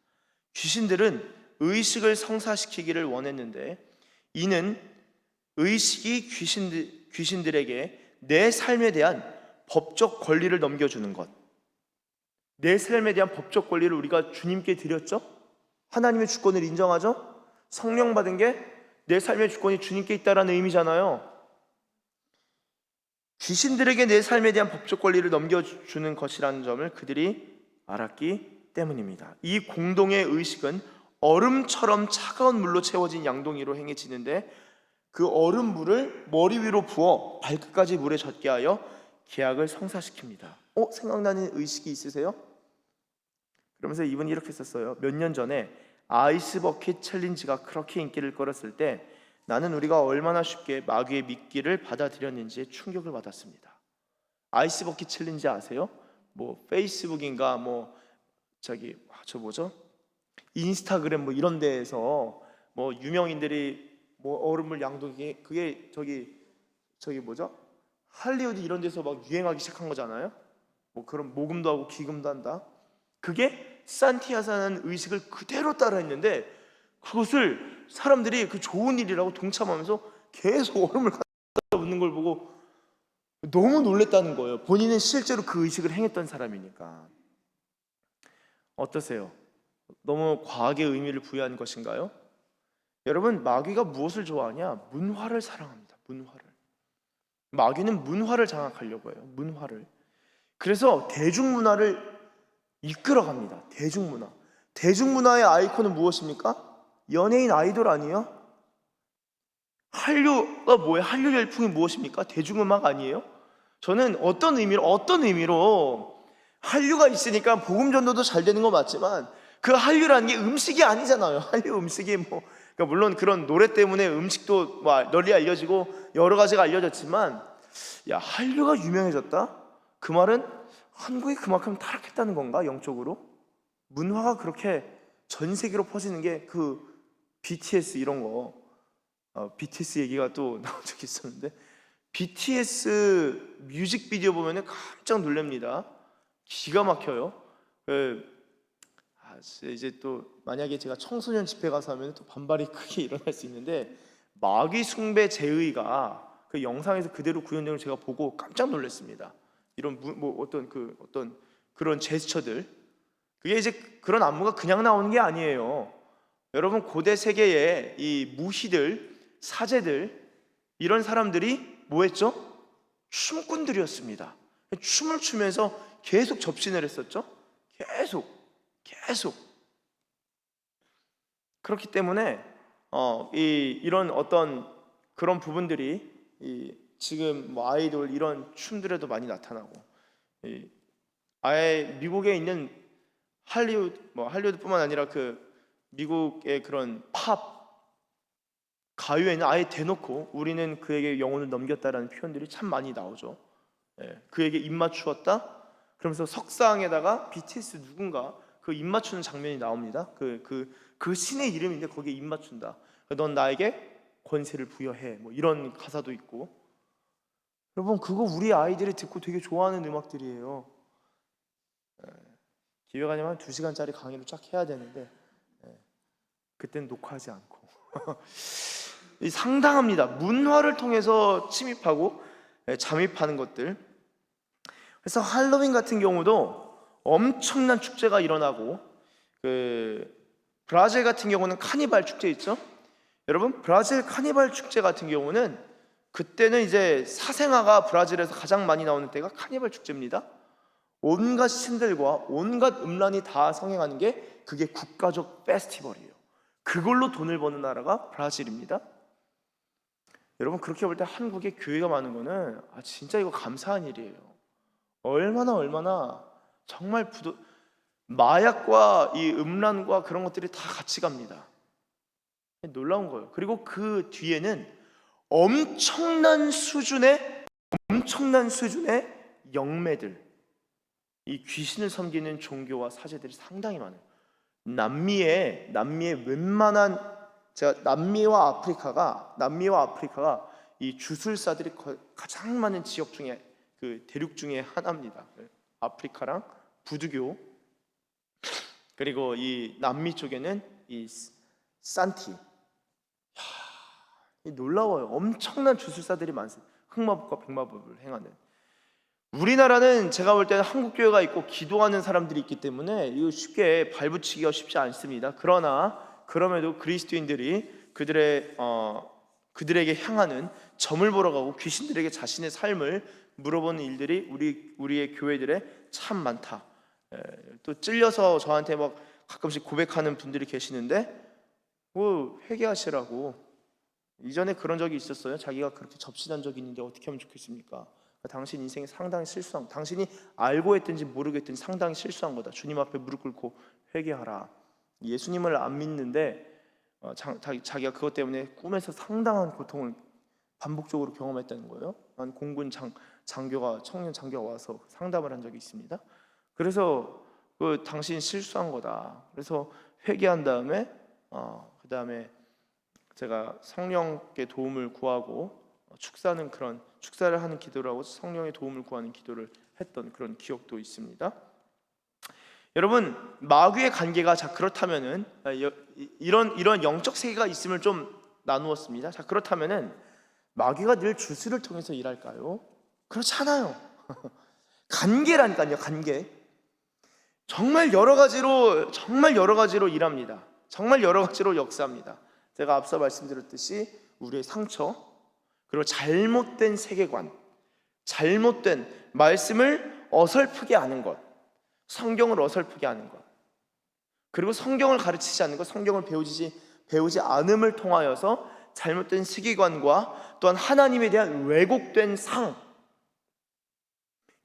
B: 귀신들은 의식을 성사시키기를 원했는데 이는 의식이 귀신들에게 내 삶에 대한 법적 권리를 넘겨주는 것. 내 삶에 대한 법적 권리를 우리가 주님께 드렸죠? 하나님의 주권을 인정하죠? 성령 받은 게 내 삶의 주권이 주님께 있다라는 의미잖아요. 귀신들에게 내 삶에 대한 법적 권리를 넘겨주는 것이라는 점을 그들이 알았기 때문입니다. 이 공동의 의식은 얼음처럼 차가운 물로 채워진 양동이로 행해지는데 그 얼음 물을 머리 위로 부어 발끝까지 물에 젖게 하여 계약을 성사시킵니다. 생각나는 의식이 있으세요? 그러면서 이분이 이렇게 썼어요. 몇 년 전에 아이스 버킷 챌린지가 그렇게 인기를 끌었을 때 나는 우리가 얼마나 쉽게 마귀의 미끼를 받아들였는지에 충격을 받았습니다. 아이스 버킷 챌린지 아세요? 뭐 페이스북인가 뭐 저기 저 뭐죠? 인스타그램 뭐 이런 데에서 뭐 유명인들이 뭐 얼음물 양동이 그게 저기 뭐죠? 할리우드 이런 데서 막 유행하기 시작한 거잖아요. 뭐 그런 모금도 하고 기금도 한다. 그게 산티아사는 의식을 그대로 따라했는데 그것을 사람들이 그 좋은 일이라고 동참하면서 계속 얼음을 갖다 붓는 걸 보고 너무 놀랬다는 거예요. 본인은 실제로 그 의식을 행했던 사람이니까. 어떠세요? 너무 과하게 의미를 부여한 것인가요? 여러분, 마귀가 무엇을 좋아하냐? 문화를 사랑합니다. 문화를. 마귀는 문화를 장악하려고 해요. 문화를. 그래서 대중문화를 이끌어갑니다. 대중문화. 대중문화의 아이콘은 무엇입니까? 연예인 아이돌 아니에요? 한류가 뭐예요? 한류 열풍이 무엇입니까? 대중음악 아니에요? 저는 어떤 의미로 한류가 있으니까 복음 전도도 잘 되는 거 맞지만 그 한류라는 게 음식이 아니잖아요. 한류 음식이 뭐 그러니까 물론 그런 노래 때문에 음식도 막 널리 알려지고 여러 가지가 알려졌지만 야, 한류가 유명해졌다? 그 말은 한국이 그만큼 타락했다는 건가? 영적으로? 문화가 그렇게 전 세계로 퍼지는 게 그 BTS 이런 거 BTS 얘기가 또 나온 적이 있었는데 BTS 뮤직비디오 보면 깜짝 놀랍니다. 기가 막혀요. 이제 또 만약에 제가 청소년 집회 가서 하면 또 반발이 크게 일어날 수 있는데 마귀 숭배 제의가 그 영상에서 그대로 구현된 걸 제가 보고 깜짝 놀랐습니다. 이런 뭐 어떤 그런 제스처들 그게 이제 그런 안무가 그냥 나오는 게 아니에요. 여러분 고대 세계의 이 무희들 사제들 이런 사람들이 뭐했죠? 춤꾼들이었습니다. 춤을 추면서 계속 접신을 했었죠. 계속 그렇기 때문에 이런 어떤 그런 부분들이 지금 뭐 아이돌 이런 춤들에도 많이 나타나고 아예 미국에 있는 할리우드뿐만 아니라 그 미국의 그런 팝 가요에는 아예 대놓고 우리는 그에게 영혼을 넘겼다라는 표현들이 참 많이 나오죠. 그에게 입 맞추었다. 그러면서 석상에다가 BTS 누군가 그 입 맞추는 장면이 나옵니다. 그 신의 이름인데 거기에 입 맞춘다. 넌 나에게 권세를 부여해. 뭐 이런 가사도 있고. 여러분 그거 우리 아이들이 듣고 되게 좋아하는 음악들이에요. 기회가 되면 한 2시간짜리 강의를 쫙 해야 되는데 그때는 녹화하지 않고 상당합니다. 문화를 통해서 침입하고 잠입하는 것들. 그래서 할로윈 같은 경우도 엄청난 축제가 일어나고 그 브라질 같은 경우는 카니발 축제 있죠? 여러분 브라질 카니발 축제 같은 경우는 그때는 이제 사생아가 브라질에서 가장 많이 나오는 때가 카니발 축제입니다. 온갖 신들과 온갖 음란이 다 성행하는 게 그게 국가적 페스티벌이에요. 그걸로 돈을 버는 나라가 브라질입니다. 여러분 그렇게 볼 때 한국에 교회가 많은 거는 진짜 이거 감사한 일이에요. 얼마나 정말 마약과 이 음란과 그런 것들이 다 같이 갑니다. 놀라운 거예요. 그리고 그 뒤에는 엄청난 수준의 영매들, 이 귀신을 섬기는 종교와 사제들이 상당히 많아요. 남미의 웬만한 제가 남미와 아프리카가 이 주술사들이 가장 많은 지역 중에 그 대륙 중에 하나입니다. 아프리카랑 부두교 그리고 이 남미 쪽에는 이 산티. 놀라워요. 엄청난 주술사들이 많습니다. 흑마법과 백마법을 행하는. 우리나라는 제가 볼 때는 한국 교회가 있고 기도하는 사람들이 있기 때문에 이거 쉽게 발붙이기가 쉽지 않습니다. 그럼에도 그리스도인들이 그들에게 향하는 점을 보러 가고 귀신들에게 자신의 삶을 물어보는 일들이 우리의 교회들에 참 많다. 또 찔려서 저한테 막 가끔씩 고백하는 분들이 계시는데 뭐 회개하시라고. 이전에 그런 적이 있었어요. 자기가 그렇게 접신한 적이 있는데 어떻게 하면 좋겠습니까? 당신 인생에 상당히 실수한, 당신이 알고 했든지 모르겠든지 상당히 실수한 거다. 주님 앞에 무릎 꿇고 회개하라. 예수님을 안 믿는데 자기가 그것 때문에 꿈에서 상당한 고통을 반복적으로 경험했다는 거예요. 한 공군 장교가 청년 장교가 와서 상담을 한 적이 있습니다. 그래서 당신 실수한 거다. 그래서 회개한 다음에 그 다음에 제가 성령께 도움을 구하고 축사를 하는 기도를 하고 성령의 도움을 구하는 기도를 했던 그런 기억도 있습니다. 여러분, 마귀의 관계가 그렇다면은 이런 영적 세계가 있음을 좀 나누었습니다. 그렇다면은 마귀가 늘 주술을 통해서 일할까요? 그렇지 않아요. 관계라니까요. 관계. 정말 여러 가지로 일합니다. 정말 여러 가지로 역사합니다. 제가 앞서 말씀드렸듯이 우리의 상처, 그리고 잘못된 세계관, 잘못된 말씀을 어설프게 하는 것, 성경을 어설프게 하는 것, 그리고 성경을 가르치지 않는 것, 성경을 배우지 않음을 통하여서 잘못된 세계관과 또한 하나님에 대한 왜곡된 상,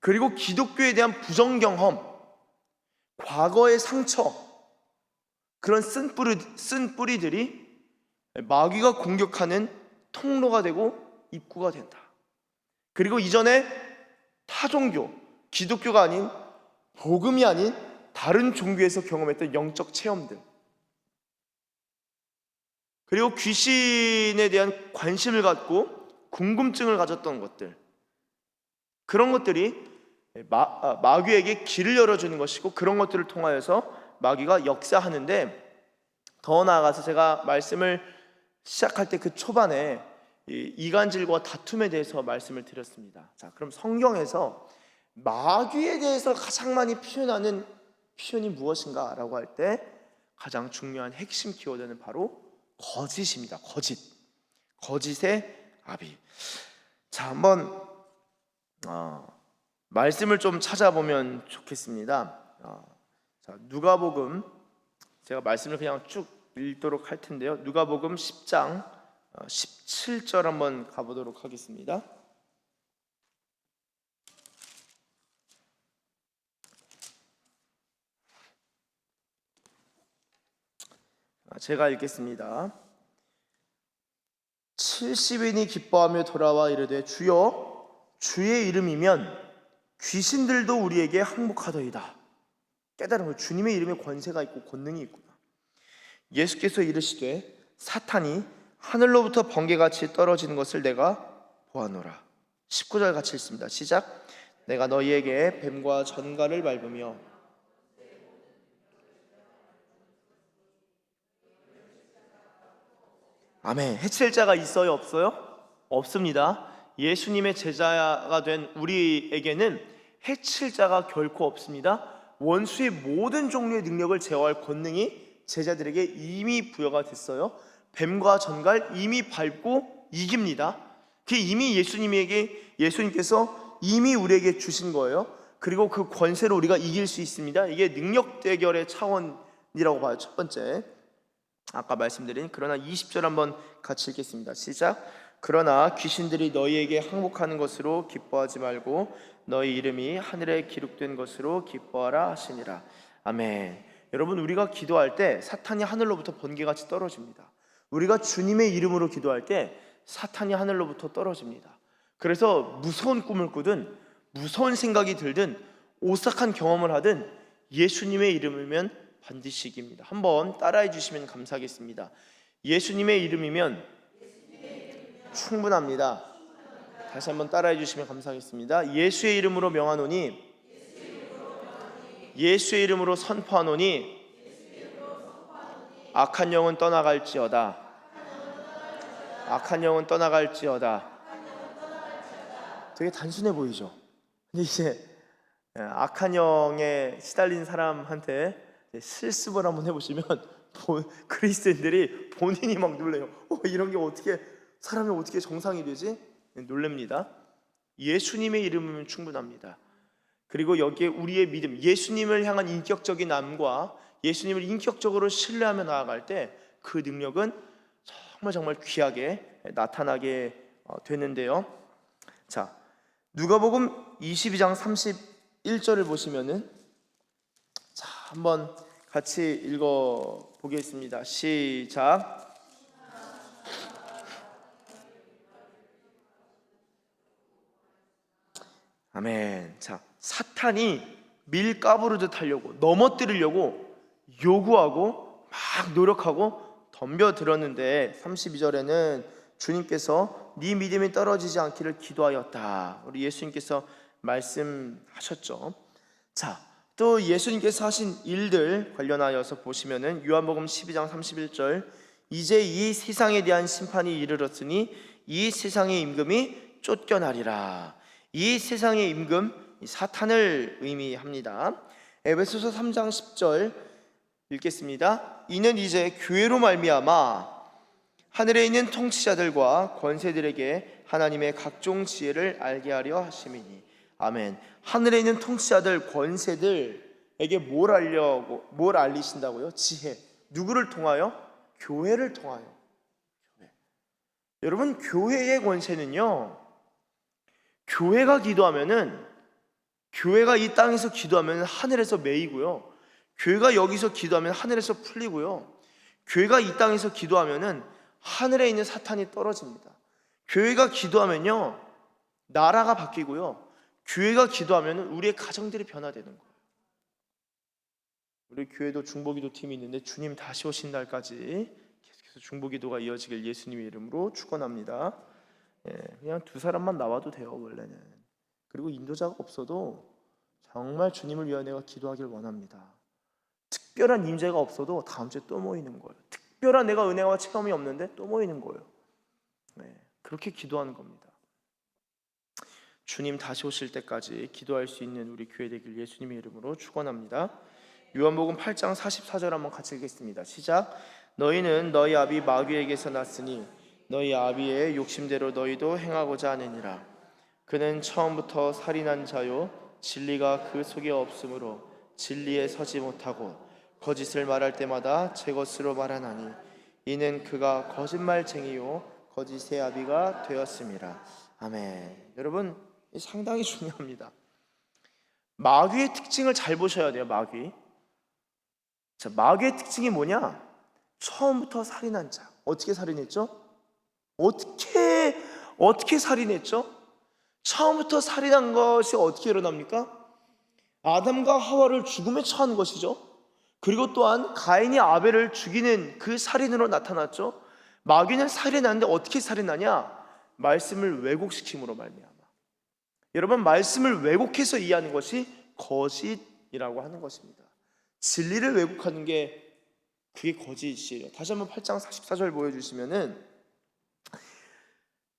B: 그리고 기독교에 대한 부정 경험, 과거의 상처, 그런 쓴 뿌리들이 마귀가 공격하는 통로가 되고 입구가 된다. 그리고 이전에 타종교, 기독교가 아닌, 복음이 아닌 다른 종교에서 경험했던 영적 체험들, 그리고 귀신에 대한 관심을 갖고 궁금증을 가졌던 것들, 그런 것들이 마귀에게 길을 열어주는 것이고, 그런 것들을 통하여서 마귀가 역사하는데, 더 나아가서 제가 말씀을 시작할 때 그 초반에 이간질과 다툼에 대해서 말씀을 드렸습니다. 그럼 성경에서 마귀에 대해서 가장 많이 표현하는 표현이 무엇인가 라고 할 때 가장 중요한 핵심 키워드는 바로 거짓입니다. 거짓의 아비. 한번 말씀을 좀 찾아보면 좋겠습니다. 누가복음, 제가 말씀을 그냥 쭉 읽도록 할 텐데요. 누가복음 10장 17절 한번 가보도록 하겠습니다. 제가 읽겠습니다. 70인이 기뻐하며 돌아와 이르되 주여, 주의 이름이면 귀신들도 우리에게 항복하더이다. 깨달은 거예요. 주님의 이름에 권세가 있고 권능이 있구나. 예수께서 이르시되 사탄이 하늘로부터 번개같이 떨어지는 것을 내가 보았노라. 19절 같이 읽습니다. 시작. 내가 너희에게 뱀과 전갈을 밟으며 아멘. 해칠 자가 있어요? 없어요? 없습니다. 예수님의 제자가 된 우리에게는 해칠 자가 결코 없습니다. 원수의 모든 종류의 능력을 제어할 권능이 제자들에게 이미 부여가 됐어요. 뱀과 전갈 이미 밟고 이깁니다. 그게 이미 예수님께서 이미 우리에게 주신 거예요. 그리고 그 권세로 우리가 이길 수 있습니다. 이게 능력 대결의 차원이라고 봐요. 첫 번째, 아까 말씀드린, 그러나 20절 한번 같이 읽겠습니다. 시작. 그러나 귀신들이 너희에게 항복하는 것으로 기뻐하지 말고 너희 이름이 하늘에 기록된 것으로 기뻐하라 하시니라. 아멘. 여러분, 우리가 기도할 때 사탄이 하늘로부터 번개같이 떨어집니다. 우리가 주님의 이름으로 기도할 때 사탄이 하늘로부터 떨어집니다. 그래서 무서운 꿈을 꾸든 무서운 생각이 들든 오싹한 경험을 하든 예수님의 이름이면 반드시 이깁니다. 한번 따라해 주시면 감사하겠습니다. 예수님의 이름이면 충분합니다. 다시 한번 따라해 주시면 감사하겠습니다. 예수의 이름으로 명하노니, 예수의 이름으로 선포하노니 악한 영은 떠나갈지어다. 악한 영은 떠나갈지어다. 되게 단순해 보이죠? 근데 이제 악한 영에 시달린 사람한테 실습을 한번 해보시면 그리스도인들이 본인이 막 놀래요. 이런 게 어떻게, 사람이 어떻게 정상이 되지? 놀랍니다. 예수님의 이름이면 충분합니다. 그리고 여기에 우리의 믿음, 예수님을 향한 인격적인 암과 예수님을 인격적으로 신뢰하며 나아갈 때 그 능력은 정말 귀하게 나타나게 되는데요. 누가복음 22장 31절을 보시면은, 한번 같이 읽어 보겠습니다. 시작. 아멘. 사탄이 밀가부르듯 하려고, 넘어뜨리려고 요구하고 막 노력하고 덤벼들었는데 32절에는 주님께서 네 믿음이 떨어지지 않기를 기도하였다. 우리 예수님께서 말씀하셨죠. 자, 또 예수님께서 하신 일들 관련하여서 보시면은 요한복음 12장 31절, 이제 이 세상에 대한 심판이 이르렀으니 이 세상의 임금이 쫓겨나리라. 이 세상의 임금, 사탄을 의미합니다. 에베소서 3장 10절 읽겠습니다. 이는 이제 교회로 말미암아 하늘에 있는 통치자들과 권세들에게 하나님의 각종 지혜를 알게 하려 하심이니. 아멘. 하늘에 있는 통치자들, 권세들에게 뭘 알리신다고요? 지혜. 누구를 통하여? 교회를 통하여. 교회. 여러분, 교회의 권세는요, 교회가 기도하면은, 교회가 이 땅에서 기도하면 하늘에서 매이고요, 교회가 여기서 기도하면 하늘에서 풀리고요, 교회가 이 땅에서 기도하면은 하늘에 있는 사탄이 떨어집니다. 교회가 기도하면요, 나라가 바뀌고요, 교회가 기도하면은 우리의 가정들이 변화되는 거예요. 우리 교회도 중보기도 팀이 있는데 주님 다시 오신 날까지 계속해서 중보기도가 이어지길 예수님의 이름으로 축원합니다. 그냥 두 사람만 나와도 돼요, 원래는. 그리고 인도자가 없어도 정말 주님을 위하여 내가 기도하길 원합니다. 특별한 임재가 없어도 다음 주에 또 모이는 거예요. 특별한 내가 은혜와 체험이 없는데 또 모이는 거예요. 그렇게 기도하는 겁니다. 주님 다시 오실 때까지 기도할 수 있는 우리 교회 되길 예수님의 이름으로 축원합니다. 요한복음 8장 44절 한번 같이 읽겠습니다. 시작. 너희는 너희 아비 마귀에게서 났으니 너희 아비의 욕심대로 너희도 행하고자 하느니라. 그는 처음부터 살인한 자요 진리가 그 속에 없으므로 진리에 서지 못하고 거짓을 말할 때마다 제 것으로 말하나니 이는 그가 거짓말쟁이요 거짓의 아비가 되었습니다. 아멘. 여러분, 상당히 중요합니다. 마귀의 특징을 잘 보셔야 돼요. 자, 마귀의 특징이 뭐냐? 처음부터 살인한 자. 어떻게 살인했죠? 어떻게 살인했죠? 처음부터 살인한 것이 어떻게 일어납니까? 아담과 하와를 죽음에 처한 것이죠. 그리고 또한 가인이 아벨을 죽이는 그 살인으로 나타났죠. 마귀는 살인하는데 어떻게 살인하냐? 말씀을 왜곡시킴으로 말미암아. 여러분, 말씀을 왜곡해서 이해하는 것이 거짓이라고 하는 것입니다. 진리를 왜곡하는 게 그게 거짓이에요. 다시 한번 8장 44절 보여주시면은,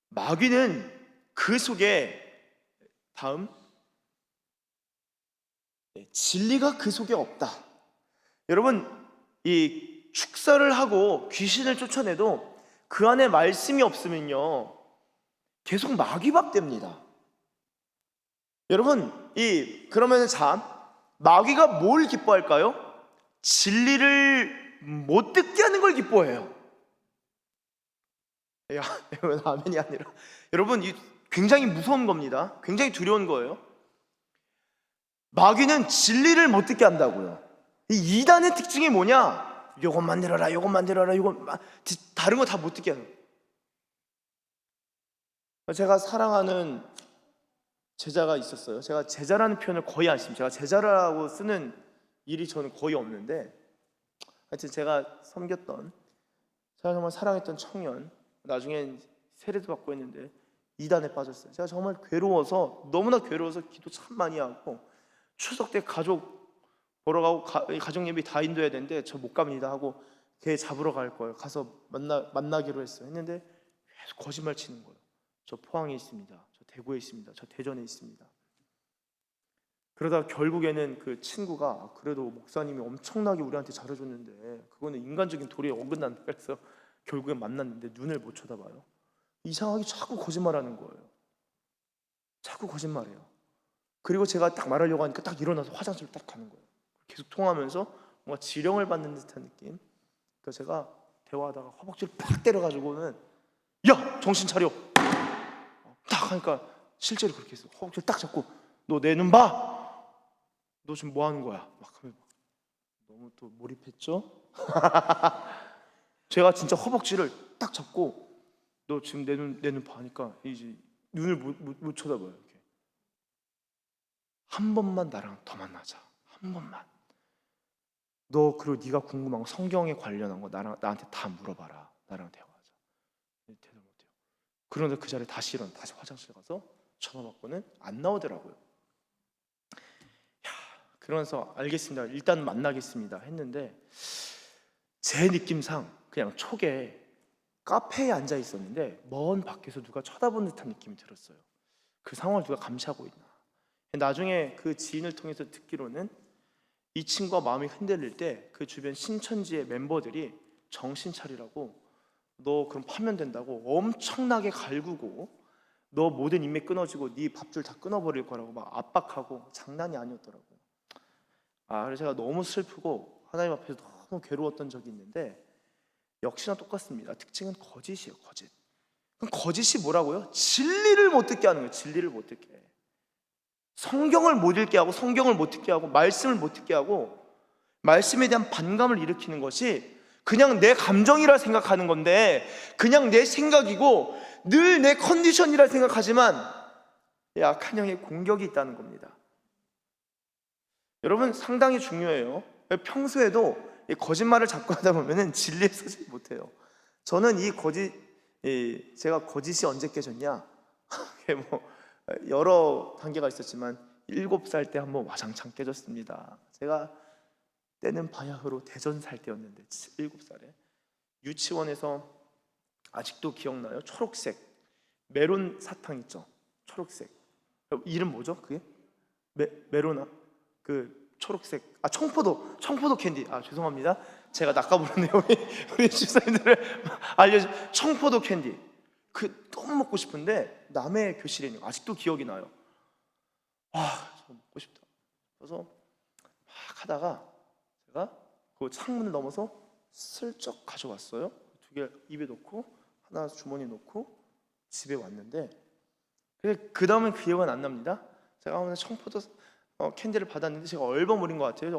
B: 마귀는 그 속에, 다음, 진리가 그 속에 없다. 여러분, 이 축사를 하고 귀신을 쫓아내도 그 안에 말씀이 없으면요 계속 마귀밥 됩니다. 여러분, 그러면 마귀가 뭘 기뻐할까요? 진리를 못 듣게 하는 걸 기뻐해요. 여러분, 아멘이 아니라, 여러분, 굉장히 무서운 겁니다. 굉장히 두려운 거예요. 마귀는 진리를 못 듣게 한다고요. 이 이단의 특징이 뭐냐? 요것 만들어라, 요것 만들어라, 다른 거 다 못 듣게 하는 거예요. 제가 사랑하는 제자가 있었어요. 제가 제자라는 표현을 거의 안 씁니다. 제가 제자라고 쓰는 일이 저는 거의 없는데, 하여튼 제가 섬겼던, 제가 정말 사랑했던 청년, 나중에 세례도 받고 했는데 이단에 빠졌어요. 제가 정말 너무나 괴로워서 기도 참 많이 하고, 추석 때 가족 보러 가고 가족 예배 다 인도해야 되는데 저 못 갑니다 하고 걔 잡으러 갈 거예요. 가서 만나기로 했어요. 했는데 계속 거짓말 치는 거예요. 저 포항에 있습니다. 저 대구에 있습니다. 저 대전에 있습니다. 그러다 결국에는 그 친구가, 그래도 목사님이 엄청나게 우리한테 잘해줬는데 그거는 인간적인 도리에 어긋난다, 그래서 결국엔 만났는데 눈을 못 쳐다봐요. 이상하게 자꾸 거짓말하는 거예요. 자꾸 거짓말해요. 그리고 제가 딱 말하려고 하니까 딱 일어나서 화장실로 딱 가는 거예요. 계속 통하면서 뭔가 지령을 받는 듯한 느낌. 그래서 제가 대화하다가 허벅지를 팍 때려가지고는, 야! 정신 차려! 딱 하니까 실제로 그렇게 했어요. 허벅지를 딱 잡고, 너 내 눈 봐! 너 지금 뭐 하는 거야? 막 하면 너무 또 몰입했죠? 제가 진짜 허벅지를 딱 잡고, 너 지금 내 눈 봐 하니까 이제 눈을 못 쳐다봐요. 이렇게 한 번만 나랑 더 만나자. 한 번만. 너 그리고 네가 궁금한 거 성경에 관련한 거 나한테 다 물어봐라. 나랑 대화하자. 대답 못해요. 그런데 그 자리에 다시 화장실 가서 전화 받고는 안 나오더라고요. 그러면서 알겠습니다. 일단 만나겠습니다 했는데 제 느낌상 그냥 촉에 카페에 앉아 있었는데 먼 밖에서 누가 쳐다본 듯한 느낌이 들었어요. 그 상황을 누가 감시하고 있나. 나중에 그 지인을 통해서 듣기로는 이 친구가 마음이 흔들릴 때 그 주변 신천지의 멤버들이 정신 차리라고, 너 그럼 파면된다고 엄청나게 갈구고, 너 모든 인맥 끊어지고 네 밥줄 다 끊어버릴 거라고 막 압박하고, 장난이 아니었더라고요. 그래서 제가 너무 슬프고 하나님 앞에서 너무 괴로웠던 적이 있는데, 역시나 똑같습니다. 특징은 거짓이에요. 거짓. 그럼 거짓이 뭐라고요? 진리를 못 듣게 하는 거예요. 진리를 못 듣게. 성경을 못 읽게 하고, 성경을 못 듣게 하고, 말씀을 못 듣게 하고, 말씀에 대한 반감을 일으키는 것이 그냥 내 감정이라 생각하는 건데, 그냥 내 생각이고 늘 내 컨디션이라 생각하지만 약한 영의 공격이 있다는 겁니다. 여러분, 상당히 중요해요. 평소에도 거짓말을 자꾸 하다 보면 진리에 서지 못해요. 저는 제가 거짓이 언제 깨졌냐? 여러 단계가 있었지만 7살 때 한번 와장창 깨졌습니다. 제가 때는 바야흐로 대전 살 때였는데 7살에 유치원에서, 아직도 기억나요? 초록색 메론 사탕 있죠? 초록색 이름 뭐죠? 그게? 메로나? 그 초록색 청포도 캔디. 죄송합니다. 제가 낚아부르네요. 우리 집사님들을 알려줘. 청포도 캔디. 그 너무 먹고 싶은데 남의 교실에 있는 거 아직도 기억이 나요. 저 먹고 싶다. 그래서 막 하다가 제가 그 창문을 넘어서 슬쩍 가져왔어요. 2개 입에 넣고 하나 주머니에 넣고 집에 왔는데, 그 다음은 기억은 안 납니다. 제가 오늘 청포도 캔디를 받았는데 제가 얼버무린 것 같아요.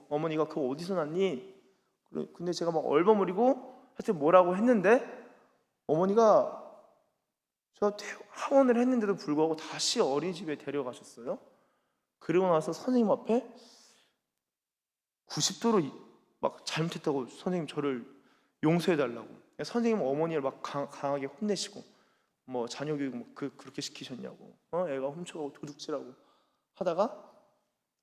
B: 어머니가 그거 어디서 났니? 근데 제가 막 얼버무리고 하여튼 뭐라고 했는데, 어머니가 제가 하원을 했는데도 불구하고 다시 어린이집에 데려가셨어요. 그리고 나서 선생님 앞에 90도로 막 잘못했다고 선생님 저를 용서해달라고, 선생님 어머니를 막 강하게 혼내시고, 뭐 자녀 교육 그렇게 시키셨냐고, 애가 훔쳐가고 도둑질하고 하다가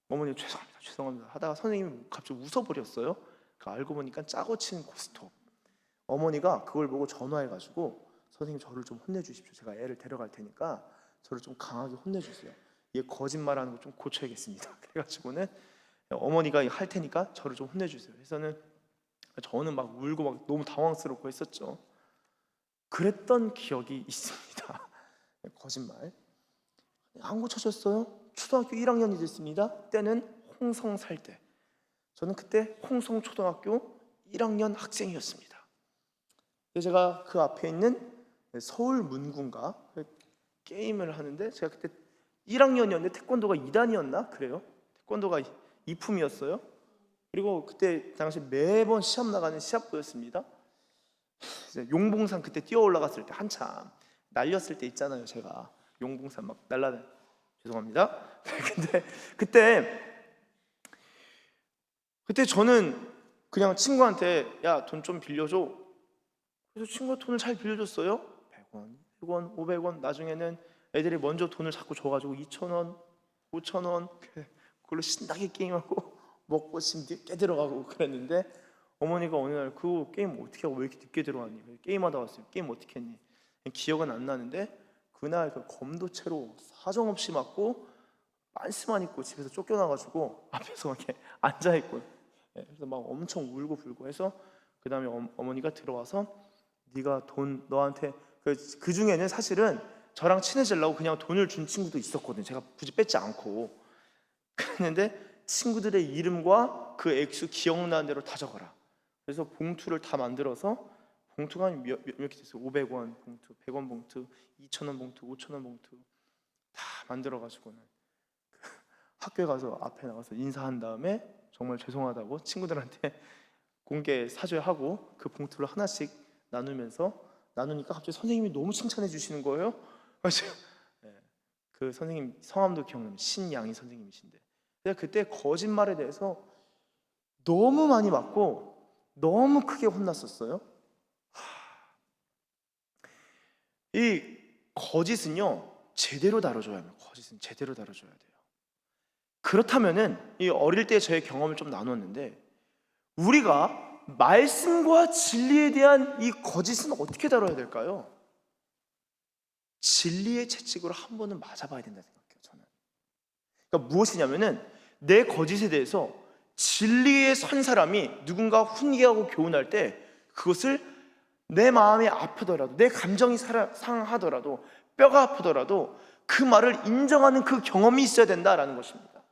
B: 어머니 죄송합니다 하다가 선생님이 갑자기 웃어버렸어요. 알고 보니까 짜고 치는 고스톱. 어머니가 그걸 보고 전화해가지고, 선생님 저를 좀 혼내주십시오. 제가 애를 데려갈 테니까 저를 좀 강하게 혼내주세요. 얘 거짓말하는 거 좀 고쳐야겠습니다. 그래가지고는 어머니가 할 테니까 저를 좀 혼내주세요. 그래서는 저는 막 울고 막 너무 당황스럽고 했었죠. 그랬던 기억이 있습니다. 거짓말. 안 고쳐졌어요. 초등학교 1학년이 됐습니다. 때는 홍성 살 때. 저는 그때 홍성 초등학교 1학년 학생이었습니다. 제가 그 앞에 있는 서울 문구인가 게임을 하는데, 제가 그때 1학년이었는데 태권도가 2단이었나 그래요. 태권도가 2품이었어요. 그리고 그때 당시 매번 시합 나가는 시합부였습니다. 용봉산 그때 뛰어 올라갔을 때 한참 날렸을 때 있잖아요. 제가 용봉산 막 죄송합니다. 근데 그때 저는 그냥 친구한테 야, 돈 좀 빌려줘. 그래서 친구가 돈을 잘 빌려줬어요. 100원, 100원, 500원. 나중에는 애들이 먼저 돈을 자꾸 줘가지고 2,000원, 5,000원 그걸로 신나게 게임하고 먹고 집 늦게 들어가고 그랬는데, 어머니가 어느 날 그 게임 어떻게 하고 왜 이렇게 늦게 들어왔니? 게임하다 왔어요. 게임 어떻게 했니? 기억은 안 나는데, 그날 그 검도채로 사정없이 맞고 빤스만 입고 집에서 쫓겨나가지고 앞에서 막 이렇게 앉아있고, 그래서 막 엄청 울고 불고 해서, 그 다음에 어머니가 들어와서 네가 돈 너한테 그 중에는 사실은 저랑 친해지려고 그냥 돈을 준 친구도 있었거든요. 제가 굳이 뺏지 않고. 그랬는데 친구들의 이름과 그 액수 기억나는 대로 다 적어라. 그래서 봉투를 다 만들어서, 봉투가 몇 개 됐어요. 500원 봉투, 100원 봉투, 2,000원 봉투, 5,000원 봉투 다 만들어가지고는 학교에 가서 앞에 나가서 인사한 다음에 정말 죄송하다고 친구들한테 공개 사죄하고 그 봉투를 하나씩 나누니까 갑자기 선생님이 너무 칭찬해 주시는 거예요. 그래서 그 선생님 성함도 기억나면 신양희 선생님이신데, 내가 그때 거짓말에 대해서 너무 많이 맞고 너무 크게 혼났었어요. 이 거짓은요 제대로 다뤄줘야 합니다. 거짓은 제대로 다뤄줘야 돼요. 그렇다면은 이 어릴 때 저의 경험을 좀 나눴는데, 우리가 말씀과 진리에 대한 이 거짓은 어떻게 다뤄야 될까요? 진리의 채찍으로 한 번은 맞아봐야 된다 생각해요, 저는. 그러니까 무엇이냐면은 내 거짓에 대해서 진리에 선 사람이 누군가 훈계하고 교훈할 때 그것을 내 마음이 아프더라도, 내 감정이 상하더라도, 뼈가 아프더라도 그 말을 인정하는 그 경험이 있어야 된다라는 것입니다.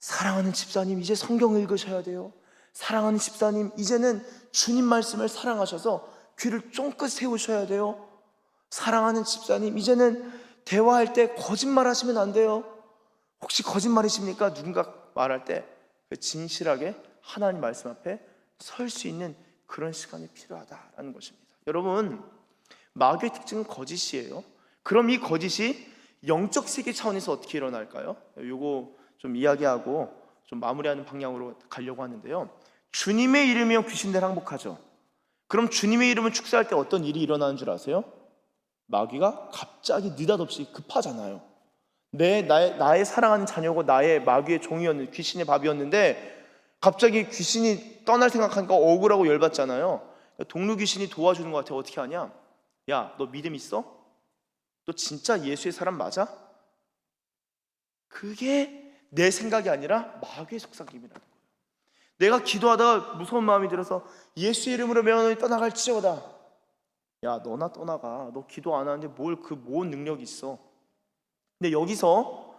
B: 사랑하는 집사님, 이제 성경 읽으셔야 돼요. 사랑하는 집사님, 이제는 주님 말씀을 사랑하셔서 귀를 쫑긋 세우셔야 돼요. 사랑하는 집사님, 이제는 대화할 때 거짓말 하시면 안 돼요. 혹시 거짓말이십니까? 누군가 말할 때 진실하게 하나님 말씀 앞에 설 수 있는 그런 시간이 필요하다라는 것입니다. 여러분, 마귀의 특징은 거짓이에요. 그럼 이 거짓이 영적 세계 차원에서 어떻게 일어날까요? 요거 좀 이야기하고 좀 마무리하는 방향으로 가려고 하는데요. 주님의 이름이면 귀신들 항복하죠. 그럼 주님의 이름을 축사할 때 어떤 일이 일어나는 줄 아세요? 마귀가 갑자기 느닷없이 급하잖아요. 나의 사랑하는 자녀고 나의 마귀의 종이었는데, 귀신의 밥이었는데 갑자기 귀신이 떠날 생각하니까 억울하고 열받잖아요. 동료 귀신이 도와주는 것 같아. 어떻게 하냐? 야, 너 믿음 있어? 너 진짜 예수의 사람 맞아? 그게 내 생각이 아니라 마귀의 속삭임이라는 거예요. 내가 기도하다가 무서운 마음이 들어서 예수의 이름으로 명하노니 떠나갈지어다. 야, 너나 떠나가. 너 기도 안 하는데 뭘 그 뭔 능력이 있어? 근데 여기서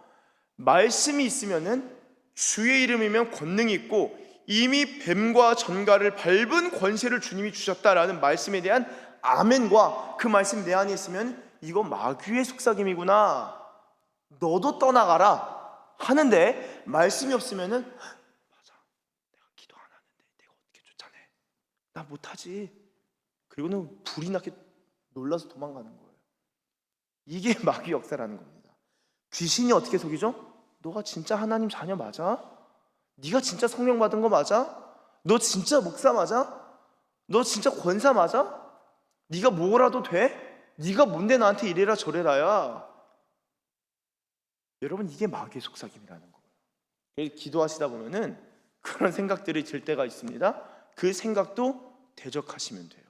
B: 말씀이 있으면은 주의 이름이면 권능이 있고 이미 뱀과 전갈을 밟은 권세를 주님이 주셨다라는 말씀에 대한 아멘과 그 말씀 내 안에 있으면 이거 마귀의 속삭임이구나, 너도 떠나가라 하는데, 말씀이 없으면은 맞아, 내가 기도 안 하는데 내가 어떻게 쫓아내? 나 못하지. 그리고는 불이 나게 놀라서 도망가는 거예요. 이게 마귀 역사라는 겁니다. 귀신이 어떻게 속이죠? 너가 진짜 하나님 자녀 맞아? 네가 진짜 성령 받은 거 맞아? 너 진짜 목사 맞아? 너 진짜 권사 맞아? 네가 뭐라도 돼? 네가 뭔데 나한테 이래라 저래라야. 여러분, 이게 마귀의 속삭임이라는 거예요. 기도하시다 보면은 그런 생각들이 들 때가 있습니다. 그 생각도 대적하시면 돼요.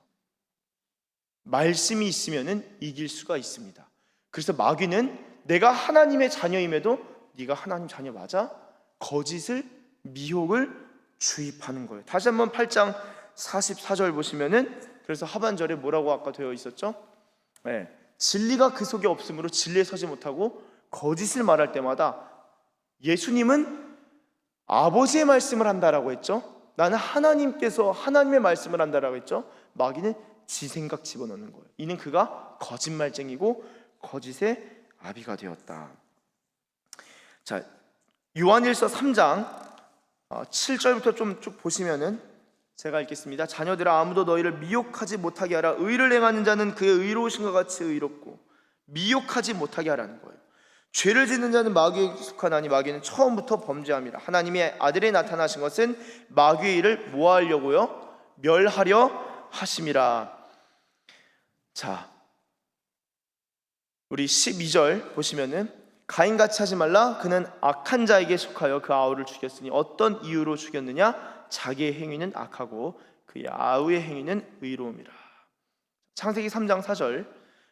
B: 말씀이 있으면은 이길 수가 있습니다. 그래서 마귀는 내가 하나님의 자녀임에도 네가 하나님 자녀 맞아? 거짓을, 미혹을 주입하는 거예요. 다시 한번 8장 44절 보시면은, 그래서 하반절에 뭐라고 아까 되어 있었죠? 네, 진리가 그 속에 없으므로 진리에 서지 못하고 거짓을 말할 때마다, 예수님은 아버지의 말씀을 한다라고 했죠. 나는 하나님께서 하나님의 말씀을 한다라고 했죠. 마귀는 지 생각 집어넣는 거예요. 이는 그가 거짓말쟁이고 거짓의 아비가 되었다. 자, 요한일서 3장 7절부터 좀 쭉 보시면은, 제가 읽겠습니다. 자녀들아, 아무도 너희를 미혹하지 못하게 하라. 의를 행하는 자는 그의 의로우신 것 같이 의롭고 미혹하지 못하게 하라는 거예요. 죄를 짓는 자는 마귀에 속하나니 마귀는 처음부터 범죄함이라. 하나님의 아들이 나타나신 것은 마귀의 일을 뭐 하려고요? 멸하려 하심이라. 자, 우리 12절 보시면은, 가인같이 하지 말라. 그는 악한 자에게 속하여 그 아우를 죽였으니 어떤 이유로 죽였느냐? 자기의 행위는 악하고 그의 아우의 행위는 의로움이라. 창세기 3장 4절,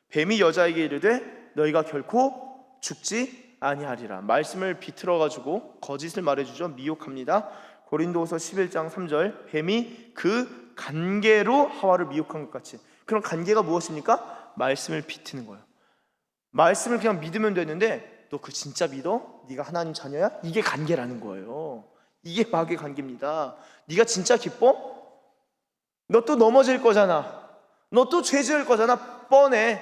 B: 뱀이 여자에게 이르되 너희가 결코 죽지 아니하리라. 말씀을 비틀어 가지고 거짓을 말해주죠. 미혹합니다. 고린도후서 11장 3절, 뱀이 그 간계로 하와를 미혹한 것 같이. 그럼 간계가 무엇입니까? 말씀을 비트는 거예요. 말씀을 그냥 믿으면 되는데 너 그 진짜 믿어? 네가 하나님 자녀야? 이게 간계라는 거예요. 이게 마귀의 관계입니다. 네가 진짜 기뻐? 너 또 넘어질 거잖아. 너 또 죄 지을 거잖아. 뻔해.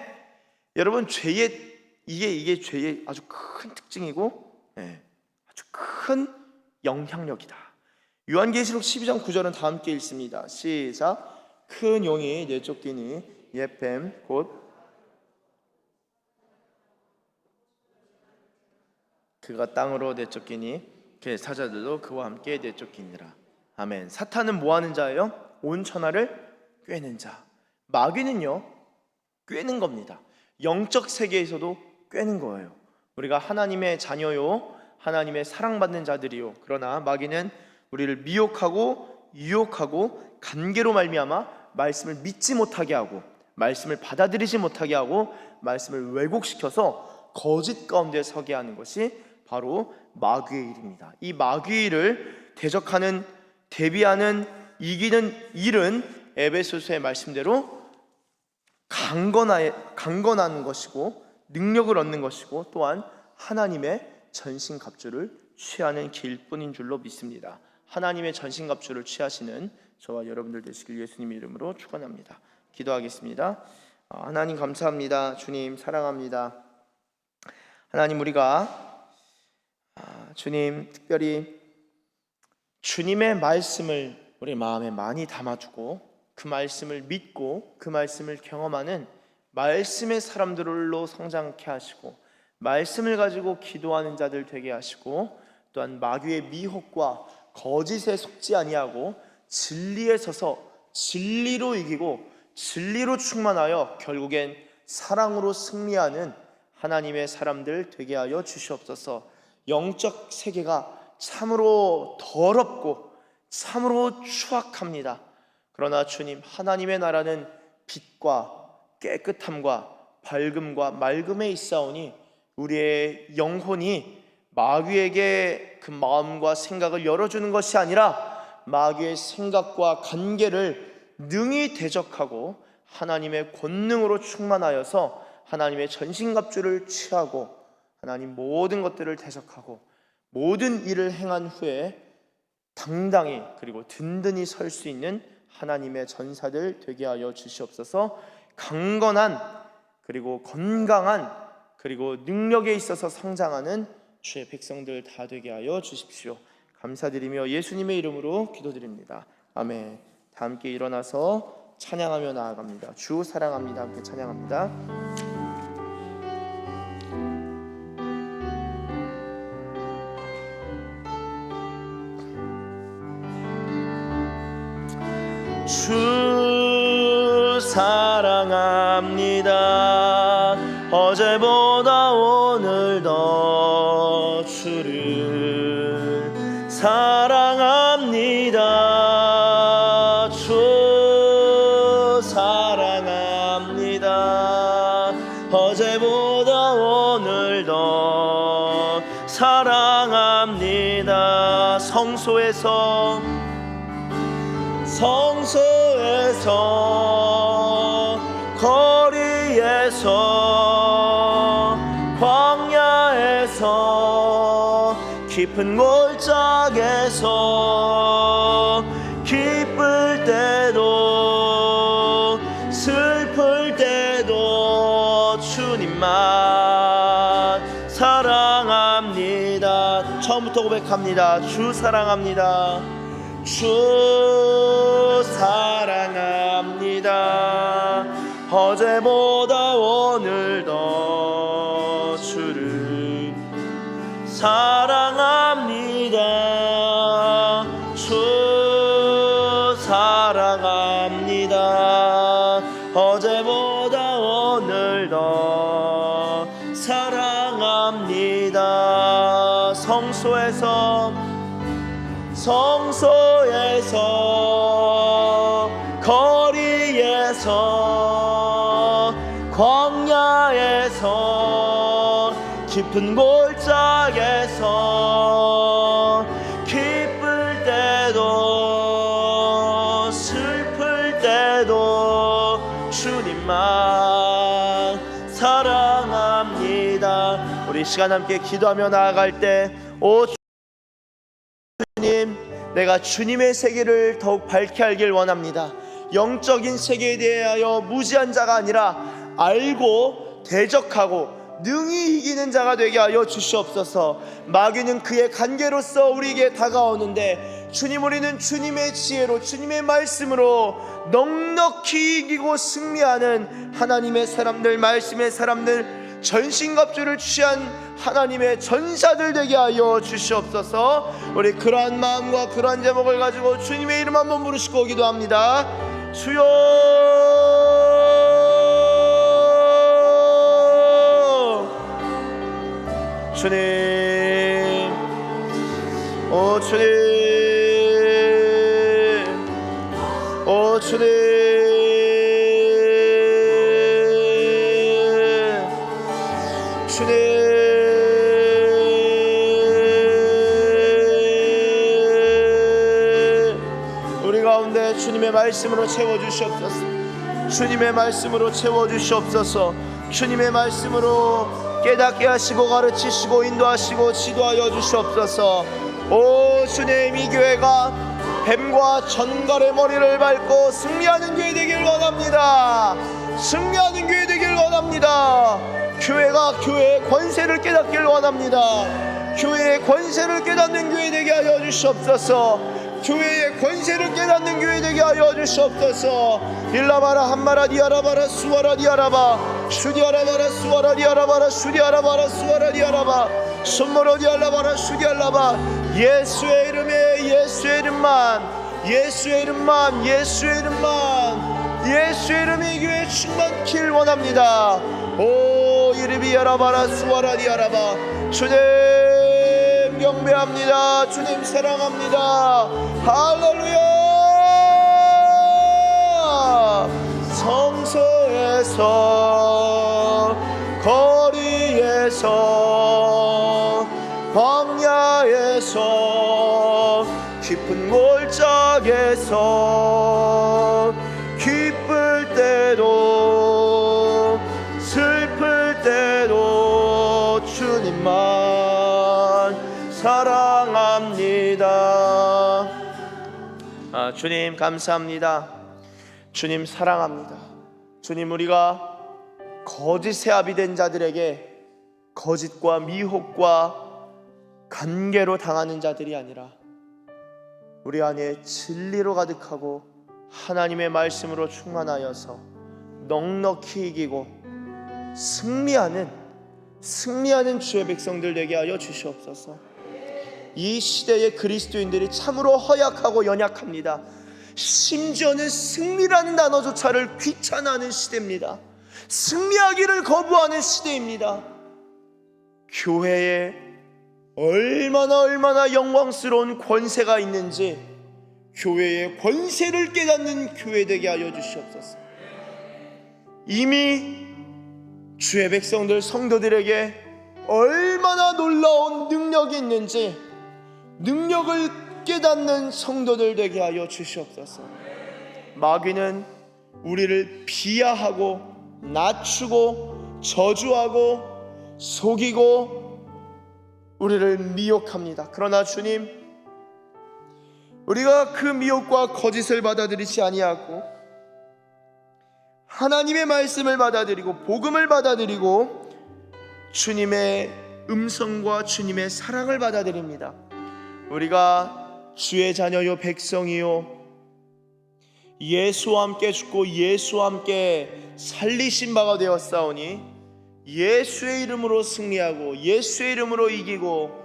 B: 여러분, 이게 죄의 아주 큰 특징이고, 아주 큰 영향력이다. 요한계시록 12장 9절은 다 함께 읽습니다. 시작. 큰 용이 내쫓기니 옛뱀 곧 그가 땅으로 내쫓기니 그의 사자들도 그와 함께 내쫓기니라. 아멘. 사탄은 뭐하는 자예요? 온 천하를 꿰는 자. 마귀는요, 꿰는 겁니다. 영적 세계에서도 꿰는 거예요. 우리가 하나님의 자녀요, 하나님의 사랑받는 자들이요, 그러나 마귀는 우리를 미혹하고 유혹하고 관계로 말미암아 말씀을 믿지 못하게 하고, 말씀을 받아들이지 못하게 하고, 말씀을 왜곡시켜서 거짓 가운데 서게 하는 것이 바로 마귀의 일입니다. 이 마귀의 일을 대적하는, 대비하는, 이기는 일은 에베소서의 말씀대로 강건한 것이고 능력을 얻는 것이고, 또한 하나님의 전신갑주를 취하는 길뿐인 줄로 믿습니다. 하나님의 전신갑주를 취하시는 저와 여러분들 되시길 예수님의 이름으로 축원합니다. 기도하겠습니다. 하나님 감사합니다. 주님 사랑합니다. 하나님, 우리가 주님 특별히 주님의 말씀을 우리 마음에 많이 담아두고 그 말씀을 믿고 그 말씀을 경험하는 말씀의 사람들로 성장케 하시고, 말씀을 가지고 기도하는 자들 되게 하시고, 또한 마귀의 미혹과 거짓에 속지 아니하고 진리에 서서 진리로 이기고 진리로 충만하여 결국엔 사랑으로 승리하는 하나님의 사람들 되게 하여 주시옵소서. 영적 세계가 참으로 더럽고 참으로 추악합니다. 그러나 주님, 하나님의 나라는 빛과 깨끗함과 밝음과 맑음에 있사오니 우리의 영혼이 마귀에게 그 마음과 생각을 열어주는 것이 아니라 마귀의 생각과 관계를 능히 대적하고 하나님의 권능으로 충만하여서 하나님의 전신갑주를 취하고 하나님 모든 것들을 대적하고 모든 일을 행한 후에 당당히 그리고 든든히 설 수 있는 하나님의 전사들 되게 하여 주시옵소서. 강건한 그리고 건강한 그리고 능력에 있어서 성장하는 주의 백성들 다 되게 하여 주십시오. 감사드리며 예수님의 이름으로 기도드립니다. 아멘. 다 함께 일어나서 찬양하며 나아갑니다. 주 사랑합니다. 함께 찬양합니다. 주 사랑합니다. 어제보다 오늘 더 주를 사랑합니다. 주 사랑합니다. 어제보다 오늘 더 사랑합니다. 성소에서 거리에서 광야에서 깊은 골짜기에서 기쁠 때도 슬플 때도 주님만 사랑합니다. 처음부터 고백합니다. 주 사랑합니다. 주 사랑합니다. 어제보다 오늘 더 주를 사랑합니다. 주 사랑합니다. 어제보다 오늘 더 사랑합니다. 성소에서 거리에서 광야에서 깊은 골짜기에서 기쁠 때도 슬플 때도 주님만 사랑합니다. 우리 시간 함께 기도하며 나아갈 때, 오 주님, 내가 주님의 세계를 더욱 밝게 알길 원합니다. 영적인 세계에 대하여 무지한 자가 아니라 알고 대적하고 능히 이기는 자가 되게 하여 주시옵소서. 마귀는 그의 관계로서 우리에게 다가오는데 주님, 우리는 주님의 지혜로 주님의 말씀으로 넉넉히 이기고 승리하는 하나님의 사람들, 말씀의 사람들, 전신갑주를 취한 하나님의 전사들 되게 하여 주시옵소서. 우리 그러한 마음과 그러한 제목을 가지고 주님의 이름 한번 부르시고 기도합니다. 주여, 주님, 오 주님, 오 주님, 주님, 우리 가운데 주님의 말씀으로 채워주시옵소서. 주님의 말씀으로 채워주시옵소서. 주님의 말씀으로 깨닫게 하시고 가르치시고 인도하시고 지도하여 주시옵소서. 오 주님, 이 교회가 뱀과 전갈의 머리를 밟고 승리하는 교회 되길 원합니다. 승리하는 교회 되길 원합니다. 교회가 교회의 권세를 깨닫길 원합니다. 교회의 권세를 깨닫는 교회 되게 하여 주시옵소서. 교회의 권세를 깨닫는 교회 되게 하여 주시옵소서. 일라바라 한마라 디아라바라 수와라 디아라바 슈디아라바라 수와라 디아라바라 슈디아라바라 수와라 디아라바 손모로 디알라바라 슈디알라바. 예수의 이름에, 예수의 이름만, 예수의 이름만, 예수의 이름만, 예수의 이름이 교회에 충만길 원합니다. 오 이름이 야라바라 수와라 디아라바. 주님 경배합니다. 주님 사랑합니다. 할렐루야. 성소에서 거리에서 광야에서 깊은 골짜기에서 기쁠 때도 슬플 때도 주님만 사랑합니다. 주님 감사합니다. 주님 사랑합니다. 주님, 우리가 거짓의 아비 된 자들에게 거짓과 미혹과 관계로 당하는 자들이 아니라 우리 안에 진리로 가득하고 하나님의 말씀으로 충만하여서 넉넉히 이기고 승리하는 주의 백성들 되게 하여 주시옵소서. 이 시대의 그리스도인들이 참으로 허약하고 연약합니다. 심지어는 승리라는 단어조차를 귀찮아하는 시대입니다. 승리하기를 거부하는 시대입니다. 교회에 얼마나 영광스러운 권세가 있는지 교회의 권세를 깨닫는 교회 되게 하여 주시옵소서. 이미 주의 백성들 성도들에게 얼마나 놀라운 능력이 있는지 능력을 깨닫는 성도들 되게 하여 주시옵소서. 마귀는 우리를 비하하고 낮추고 저주하고 속이고 우리를 미혹합니다. 그러나 주님, 우리가 그 미혹과 거짓을 받아들이지 아니하고 하나님의 말씀을 받아들이고 복음을 받아들이고 주님의 음성과 주님의 사랑을 받아들입니다. 우리가 주의 자녀요 백성이요 예수와 함께 죽고 예수와 함께 살리신 바가 되었사오니 예수의 이름으로 승리하고 예수의 이름으로 이기고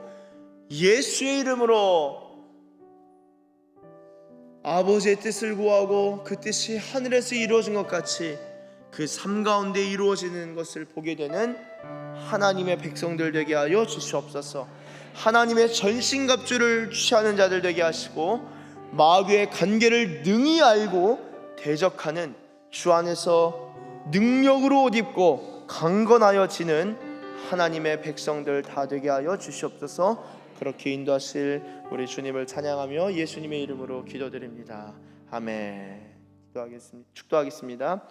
B: 예수의 이름으로 아버지의 뜻을 구하고 그 뜻이 하늘에서 이루어진 것 같이 그 삶 가운데 이루어지는 것을 보게 되는 하나님의 백성들 되게 하여 주시옵소서. 하나님의 전신갑주를 취하는 자들 되게 하시고 마귀의 관계를 능히 알고 대적하는 주 안에서 능력으로 옷 입고 강건하여 지는 하나님의 백성들 다 되게 하여 주시옵소서. 그렇게 인도하실 우리 주님을 찬양하며 예수님의 이름으로 기도드립니다. 아멘. 축도하겠습니다.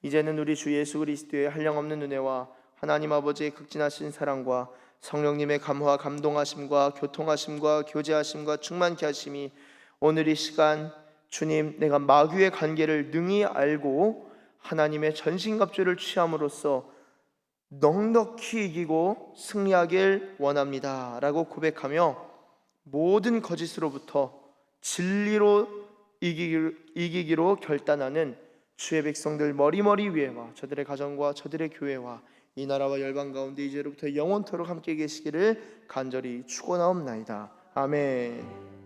B: 이제는 우리 주 예수 그리스도의 한량없는 은혜와 하나님 아버지의 극진하신 사랑과 성령님의 감화 감동하심과 교통하심과 교제하심과 충만케 하심이 오늘 이 시간 주님, 내가 마귀의 관계를 능히 알고 하나님의 전신갑주를 취함으로써 넉넉히 이기고 승리하길 원합니다 라고 고백하며 모든 거짓으로부터 진리로 이기기로 결단하는 주의 백성들 머리머리 위에와 저들의 가정과 저들의 교회와 이 나라와 열방 가운데 이제로부터 영원토록 함께 계시기를 간절히 축원하옵나이다. 아멘.